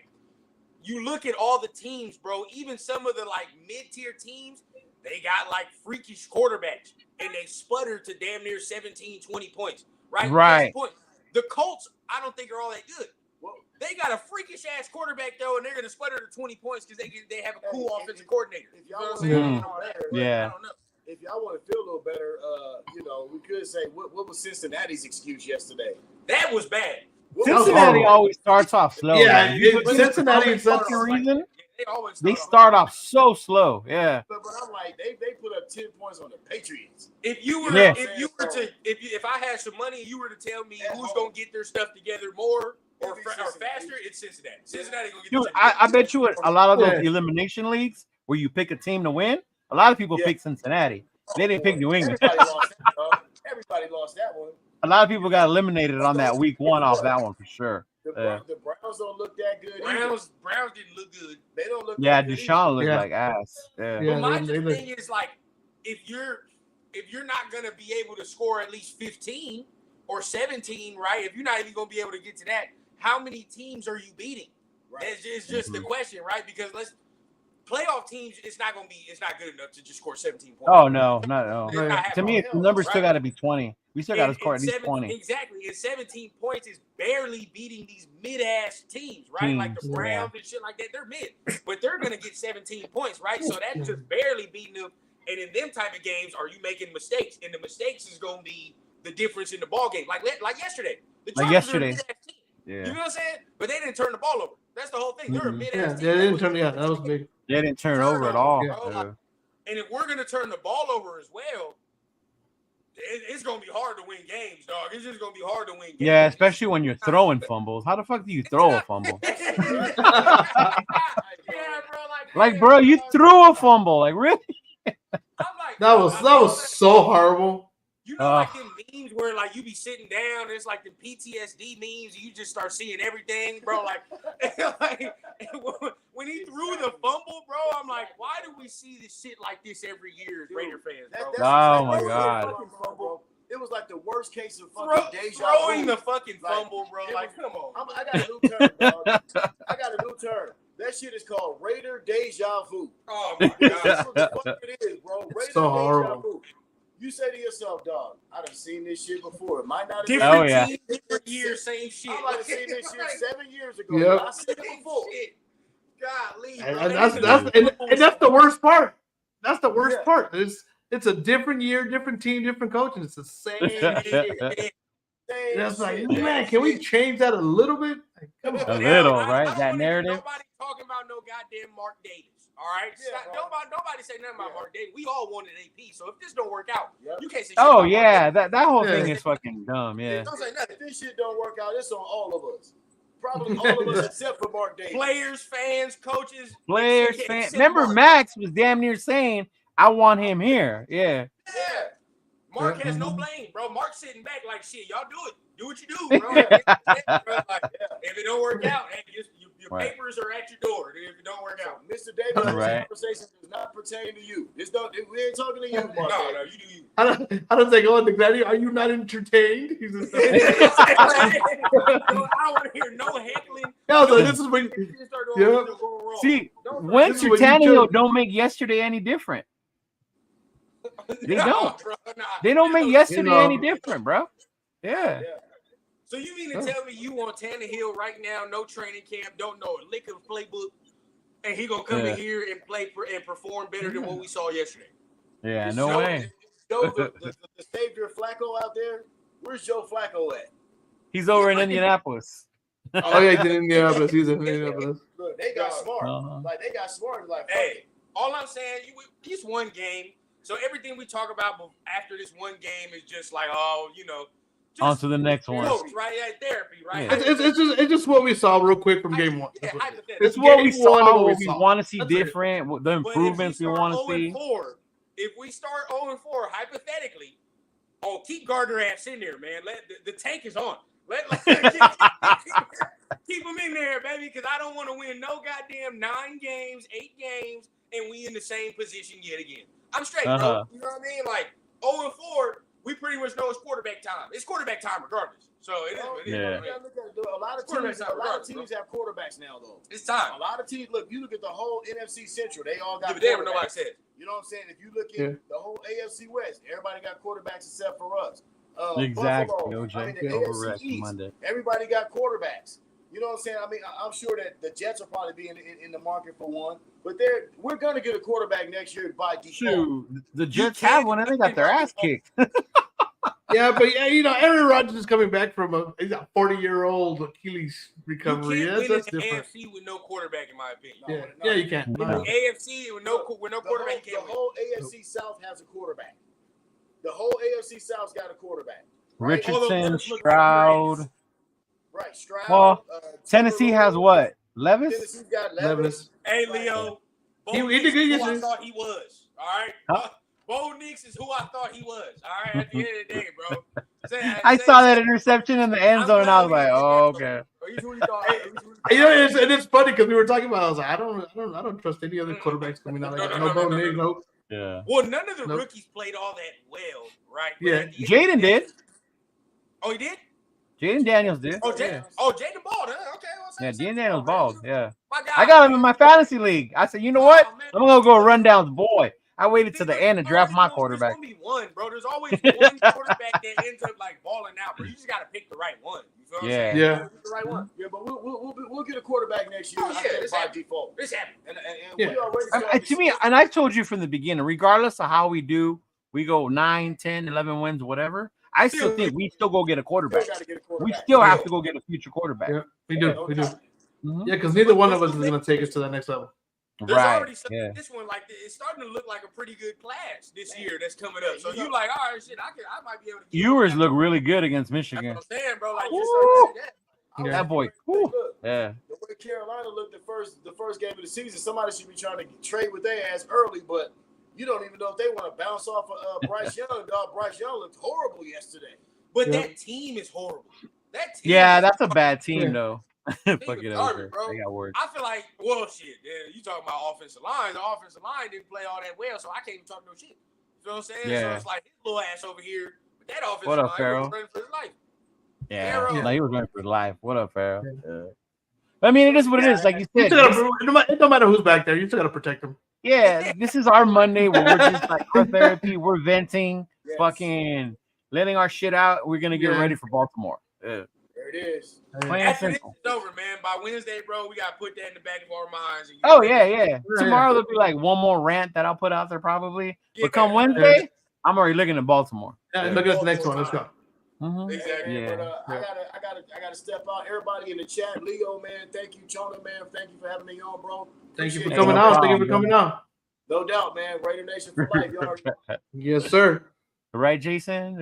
You look at all the teams, bro. Even some of the like mid-tier teams, they got like freakish quarterbacks, and they sputter to damn near 17, 20 points. right? Right. The Colts, I don't think are all that good. Well, they got a freakish ass quarterback though, and they're gonna sputter to 20 points because they have a cool offensive coordinator. If y'all want to to feel better, yeah. I don't know. If y'all want to feel a little better, we could say what was Cincinnati's excuse yesterday? That was bad. Cincinnati always starts off slow. Yeah, Cincinnati for some reason. They start off so slow. Yeah. But I'm like, they put up 10 points on the Patriots. If I had some money and you were to tell me who's gonna get their stuff together more or faster, it's Cincinnati. Cincinnati gonna get. Dude, I bet you a lot of those elimination leagues where you pick a team to win. A lot of people pick Cincinnati. They didn't pick New England. Everybody lost that one. A lot of people got eliminated on that week one off that one for sure. The Browns don't look that good. Browns didn't look good. They don't look. Yeah, that good Deshaun looked like ass. Yeah. But my thing is like, if you're not gonna be able to score at least 15 or 17, right? If you're not even gonna be able to get to that, how many teams are you beating? Right. It's just the question, right? Because playoff teams, it's not good enough to just score 17 points. Oh no, no. To me, the numbers still got to be 20. We still got to score at least 20. Exactly, and 17 points is barely beating these mid-ass teams, right? Like the Browns and shit like that. They're mid, but they're gonna get 17 points, right? So that's just barely beating them. And in them type of games, are you making mistakes? And the mistakes is gonna be the difference in the ball game. Like yesterday, the Chargers are a mid-ass team. Yeah. You know what I'm saying? But they didn't turn the ball over. That's the whole thing. They're a mid-ass team. They didn't turn. Yeah, that was big. They didn't turn over at all. And if we're gonna turn the ball over as well, it's gonna be hard to win games, dog. It's just gonna be hard to win games. Yeah, especially when you're throwing fumbles. How the fuck do you throw a fumble? Bro, you threw a fumble. Like, really? That was so horrible. You know, like them memes where like you be sitting down, it's like the PTSD memes, and you just start seeing everything, bro. Like when he threw the fumble, bro, I'm like, why do we see this shit like this every year as Raider fans, bro? Oh my god. It was like the worst case of fucking deja vu. Throwing the fucking fumble, bro. Like, come on. I got a new term, dog. I got a new term. That shit is called Raider deja vu. Oh my god. That's what the fuck it is, bro. Raider so deja horrible. vu. You say to yourself, dog, I done seen this shit before. It might not have different team, different years, same shit. I might have seen this shit 7 years ago. Yep. I seen it before. Golly, and that's the worst part. That's the worst part. It's a different year, different team, different coaching. It's the same shit. That's like, man, can we change that a little bit? Like, come on. A little, right? That narrative. Nobody talking about no goddamn Mark Davis. All right, nobody say nothing about Mark Davis. We all wanted AP, so if this don't work out, you can't say shit Oh about yeah, that whole thing is fucking dumb. Yeah. Don't say nothing. If this shit don't work out, it's on all of us. Probably all of us except for Mark Davis. Players, fans, coaches. Fans. Remember, Max was damn near saying, "I want him here." Yeah. Mark has no blame, bro. Mark's sitting back like, shit, y'all do it. Do what you do, bro. If it don't work out, hey, your papers are at your door. If it don't work out, Mr. Davis, this conversation does not pertain to you. We ain't talking to you, Mark. No, you do you. I don't think on the granny. Are you not entertained? He's just I don't want to hear no heckling. No, so this is when See, Wentz or Tannehill don't make yesterday any different. They don't. Bro, They don't make yesterday any different, bro. Yeah. So you mean to tell me you want Tannehill right now, no training camp, don't know a lick of the playbook, and he gonna come in here and play and perform better than what we saw yesterday? Yeah, no way. The savior Flacco out there, where's Joe Flacco at? He's over in Indianapolis. Oh yeah, he's in Indianapolis. He's in Indianapolis. Look, they got smart. Like they got smart. Like, hey, all I'm saying, it's one game. So everything we talk about after this one game is just like, on to the next one. Right? Therapy, right? Yeah. It's just what we saw real quick from game one. It's what we saw. What we want to see different. The improvements we want to see. If we start 0-4, hypothetically, keep Gardner ass in there, man. The tank is on. Keep him in there, baby, because I don't want to win no goddamn 9 games, 8 games, and we in the same position yet again. I'm straight, bro. You know what I mean? Like 0-4, we pretty much know it's quarterback time. It's quarterback time regardless. So it is. A lot of teams have quarterbacks now, though. It's time. A lot of teams. Look, you look at the whole NFC Central. They all got quarterbacks. Damn, nobody said. You know what I'm saying? If you look at the whole AFC West, everybody got quarterbacks except for us. Exactly. Buffalo. OJ. I mean, the Overreaction AFC East. Monday. Everybody got quarterbacks. You know what I'm saying? I mean, I'm sure that the Jets will probably be in the market for one, but we're going to get a quarterback next year by default. Shoot, the Jets have one and they got their ass kicked. Yeah, but Aaron Rodgers is coming back from a 40-year-old Achilles recovery. You can't win that's in the different. AFC with no quarterback, in my opinion. Yeah, you can't. In the AFC with no quarterback, the whole AFC South has a quarterback. The whole AFC South's got a quarterback. Right? Richardson, Stroud. Right, Stroud. Well, Tennessee has what? Levis? Tennessee's got Levis. Hey, Leo. He did good who I thought he was. All right? Huh? Bo Nix is who I thought he was. All right? At the end of the day, bro. I saw that interception in the end zone and I was like, oh, okay. It's funny because we were talking about. I was like, I don't trust any other quarterbacks coming out. No, Bo Nix, nope. Yeah. Well, none of the rookies played all that well, right? Yeah. Jaden did. Oh, he did? Jaden Daniels did. Oh, Jaden balled. Okay. Yeah, Jaden Daniels balled. Yeah. My God. I got him in my fantasy league. I said, you know what? I'm going to go run down boy. I waited to the end and draft my quarterback. There's only one, bro. There's always one quarterback that ends up like balling out, bro. You just got to pick the right one. You feel what I'm saying? Yeah. The right one. Yeah, but we'll get a quarterback next year. Oh, yeah, by default. It's happening. And we already to me, and I've told you from the beginning, regardless of how we do, we go 9, 10, 11 wins, whatever. I still think we still go get a quarterback. We still have to go get a future quarterback. Yeah, we do. We do. Mm-hmm. Yeah, because neither one of us is going to take us to the next level. There's already this one like it's starting to look like a pretty good class this year that's coming up. So you like, all right, shit, I might be able to. Ewers look really good against Michigan. That's what I'm saying, bro. Like you starting to see that. That boy. Yeah. The way Carolina looked the first game of the season, somebody should be trying to trade with their ass early, but you don't even know if they want to bounce off of Bryce Young. Dog, Bryce Young looked horrible yesterday. But that team is horrible. That team. Yeah, that's a bad team though. Fuck it over, bro. They got worse. I feel like, well, shit. Yeah, you talking about offensive line? The offensive line didn't play all that well, so I can't even talk no shit. You know what I'm saying? Yeah. So it's like his little ass over here, but that offensive What up, line Farrell? was running for his life. Yeah, no, he was running for his life. What up, Farrell? Yeah. I mean, it is what it is. Like you said, it don't matter who's back there. You still got to protect them. Yeah, this is our Monday where we're just like our therapy. We're venting, fucking letting our shit out. We're gonna get ready for Baltimore. Yeah. There it is. After this is over, man. By Wednesday, bro, we gotta put that in the back of our minds. And tomorrow there'll be like one more rant that I'll put out there probably. But come Wednesday, I'm already looking at Baltimore. Yeah, look at the next one. Let's go. Mm-hmm. Exactly. Yeah. But I gotta step out. Everybody in the chat, Leo, man, thank you, Chona, man, thank you for having me on, bro. Thank you for coming on. Thank you for coming on. No doubt, man. Raider Nation for life, y'all. Yes, sir. Right, Jason?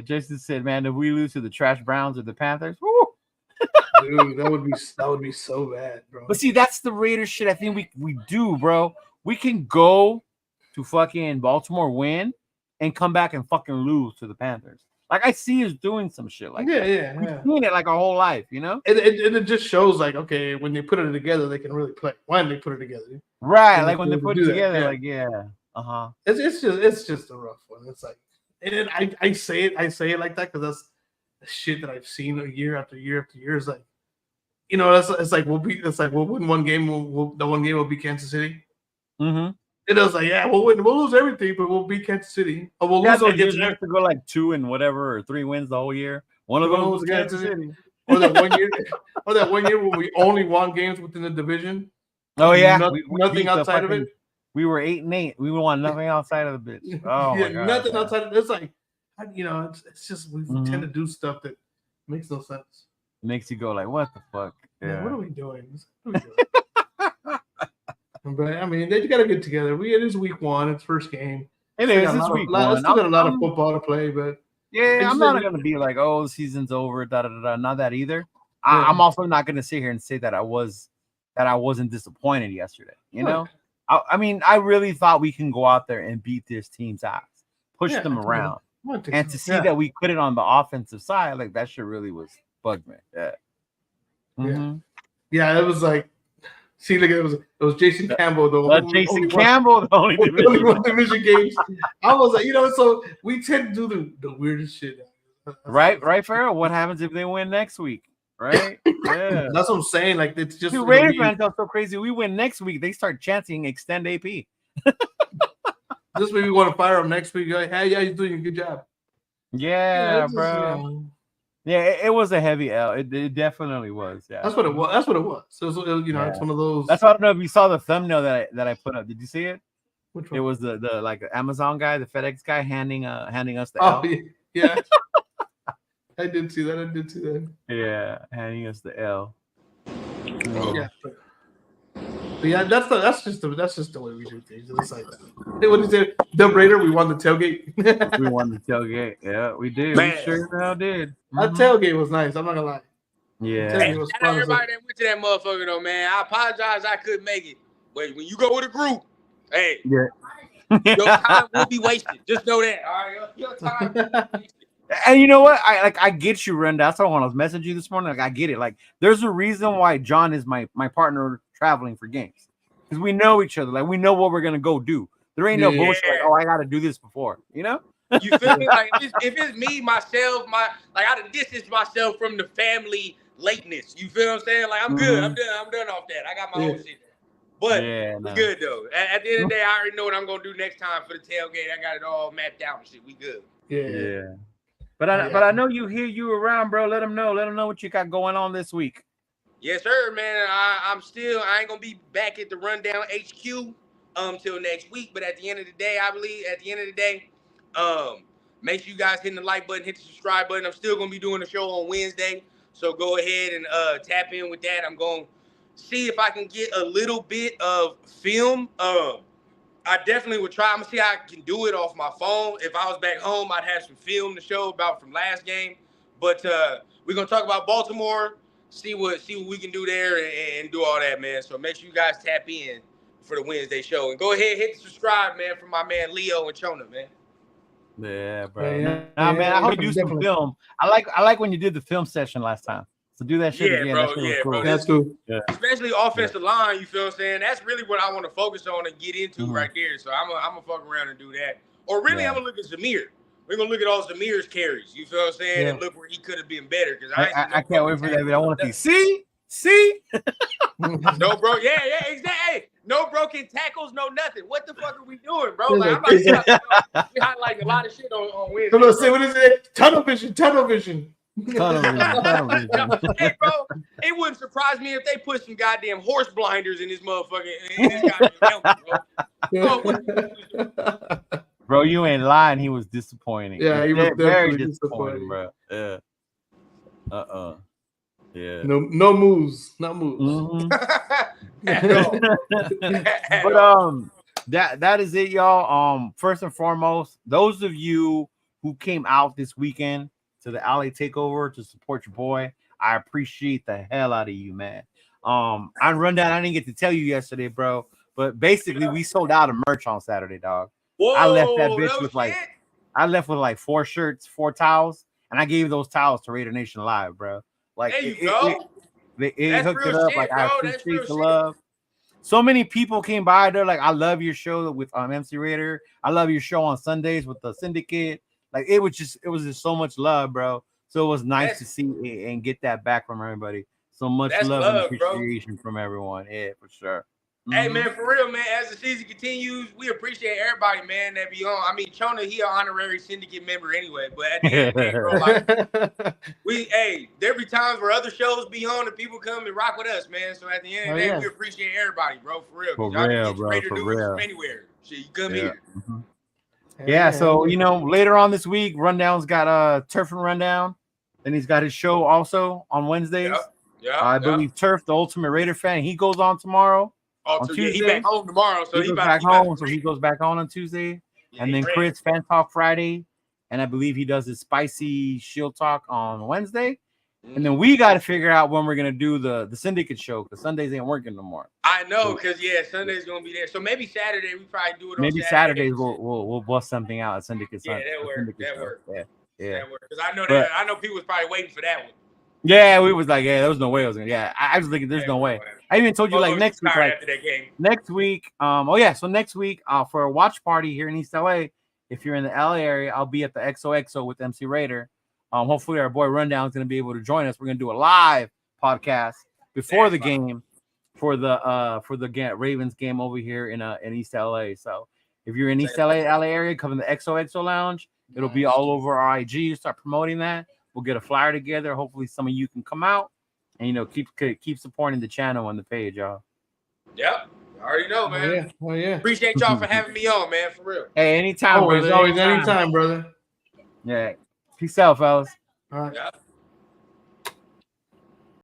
Jason said, man, if we lose to the Trash Browns or the Panthers, woo. Dude, that would be so bad, bro. But see, that's the Raiders shit I think we do, bro. We can go to fucking Baltimore, win, and come back and fucking lose to the Panthers. Like, I see us doing some shit like that. Yeah. We've seen it like our whole life, you know? And it just shows, like, okay, when they put it together, they can really play. When they put it together. Right, like when they put it together, like, yeah. Uh-huh. It's just a rough one. It's like, and I say it like that because that's the shit that I've seen year after year after year. It's like, you know, it's like we'll win one game. The one game will be Kansas City. Mm-hmm. It was like, yeah, we'll lose everything, but we'll beat Kansas City. Or we'll lose against them to go like 2 and whatever or 3 wins the whole year. One of them was Kansas City. Or that one year when we only won games within the division. Oh yeah, nothing outside of it. We were 8-8. We won nothing outside of the bitch. Oh my God, nothing outside of it. It's like, you know, it's just we tend to do stuff that makes no sense. Makes you go like, what the fuck? Yeah. What are we doing? But I mean, they got to get together. It is week 1. It's first game. It is. It's week 1. Still got a lot of football to play, but I'm not gonna be like, oh, the season's over. Not that either. I'm also not gonna sit here and say that I wasn't disappointed yesterday. You know, I mean, I really thought we can go out there and beat this team's ass, push them around, and to see that we put it on the offensive side, like that shit really was bugged me. Yeah. Mm-hmm. Yeah, it was like. See, look, it was Jason Campbell, Campbell, the only division games. I was like, you know, so we tend to do the weirdest shit. Right, Farrell. What happens if they win next week? Right? Yeah, that's what I'm saying. Like, it's just Raiders fans are so crazy. We win next week, they start chanting extend AP. This week we want to fire them. Next week, like, hey, yeah, he's doing a good job. Yeah, bro. Yeah, it was a heavy L. It definitely was. Yeah, that's what it was. That's what it was. So it's one of those. That's why I don't know if you saw the thumbnail that I put up. Did you see it? Which one? It was the like Amazon guy, the FedEx guy handing us the L. L. Yeah. I did see that. Yeah, handing us the L. Yeah. But yeah, that's just the way we do things. It's like that. Hey, what is it? Dub Raider, we won the tailgate. We won the tailgate. Yeah, we did. Man. We sure now did. That tailgate was nice. I'm not gonna lie. Yeah. Hey, shout out everybody that went to that motherfucker though, man. I apologize I couldn't make it. But when you go with a group, hey, your time will be wasted. Just know that. All right, your time will be wasted. And you know what? I get you, Ren. That's why when I was messaging you this morning, like I get it. Like there's a reason why John is my partner traveling for games. Because we know each other. Like we know what we're gonna go do. There ain't no bullshit like, oh, I gotta do this before, you know? You feel me? Like if it's me, myself, I gotta distance myself from the family lateness. You feel what I'm saying? Like I'm good. I'm done off that. I got my own shit. But we good though. At the end of the day, I already know what I'm gonna do next time for the tailgate. I got it all mapped out and shit. We good. Yeah. But I know you around, bro. Let them know what you got going on this week. Yes, sir, man. I ain't gonna be back at the Rundown HQ till next week. But at the end of the day, make sure you guys hit the like button, hit the subscribe button. I'm still gonna be doing the show on Wednesday, so go ahead and tap in with that. I'm gonna see if I can get a little bit of film. I definitely would try. I'm gonna see how I can do it off my phone. If I was back home, I'd have some film to show about from last game. But we're gonna talk about Baltimore, see what we can do there, and do all that, man. So make sure you guys tap in for the Wednesday show and go ahead hit the subscribe, man, for my man Leo and Chona, man. Yeah, bro. Man, I hope you do some film. I like when you did the film session last time. So do that shit again. Bro, cool. That's cool. Yeah. Especially offensive line, you feel what I'm saying? That's really what I want to focus on and get into right there. So I'm gonna fuck around and do that. Or really, I'm gonna look at Zamir. We're gonna look at all Zamir's carries. You feel what I'm saying? And look where he could have been better. Because I can't wait for that. I want to see. See? No, bro. Yeah, exactly. Hey, no broken tackles, no nothing. What the fuck are we doing, bro? Like, I'm not we highlight a lot of shit on Wednesday. Come on, say what is it? Tunnel vision. Hey, bro, it wouldn't surprise me if they put some goddamn horse blinders in this motherfucker. In his goddamn helmet, bro. Bro, you ain't lying. He was disappointing. Yeah, he was very disappointing, bro. Yeah. Yeah. No moves. Not moves. But that is it, y'all. First and foremost, those of you who came out this weekend to the LA Takeover to support your boy, I appreciate the hell out of you, man. On Rundown, I didn't get to tell you yesterday, bro, but basically we sold out of merch on Saturday, dog. Whoa, I left that bitch with like 4 shirts, 4 towels, and I gave those towels to Raider Nation Live, bro. Like there you go. It hooked it up. Like I appreciate the love. So many people came by. They're like, I love your show with MC Raider. I love your show on Sundays with the Syndicate. Like it was just so much love, bro. So it was nice to see and get that back from everybody. So much love and appreciation from everyone. Yeah, for sure. Hey, man, for real, man, as the season continues, we appreciate everybody, man, that be on. I mean, Chona, he an honorary Syndicate member anyway, but at the end of the day, bro, there be times where other shows be on and people come and rock with us, man. So at the end of the day, we appreciate everybody, bro, for real. For real, bro, for real. From anywhere. Shit, you come here. Yeah, so, later on this week, Rundown's got Turf and Rundown. Then he's got his show also on Wednesdays. I believe Turf, the Ultimate Raider fan, he goes on tomorrow. On Tuesday. He back home tomorrow, so he back home. So he goes back on Tuesday, and then Chris Fan Talk Friday, and I believe he does his spicy Shield Talk on Wednesday, and then we got to figure out when we're gonna do the Syndicate show because Sundays ain't working no more. I know, because Sunday's gonna be there. So maybe Saturday we probably do it. Maybe Saturdays we'll bust something out at Syndicate. Yeah, that works. Yeah. Because I know people was probably waiting for that one. Yeah, we was like, there was no way I was gonna. Yeah, I was thinking, there's no way. I even told you like next week, after that game. Next week. So next week, for a watch party here in East LA, if you're in the LA area, I'll be at the XOXO with MC Raider. Hopefully our boy Rundown is gonna be able to join us. We're gonna do a live podcast before the game for the Ravens game over here in East LA. So If you're in East LA area, come in the XOXO Lounge. It'll be all over our IG. Start promoting that. We'll get a flyer together. Hopefully, some of you can come out and keep supporting the channel on the page, y'all. Yep, I already know, man. Oh yeah. Appreciate y'all for having me on, man. For real. Hey, anytime, always, brother. Anytime, brother. Yeah. Peace out, fellas. All right. Yeah.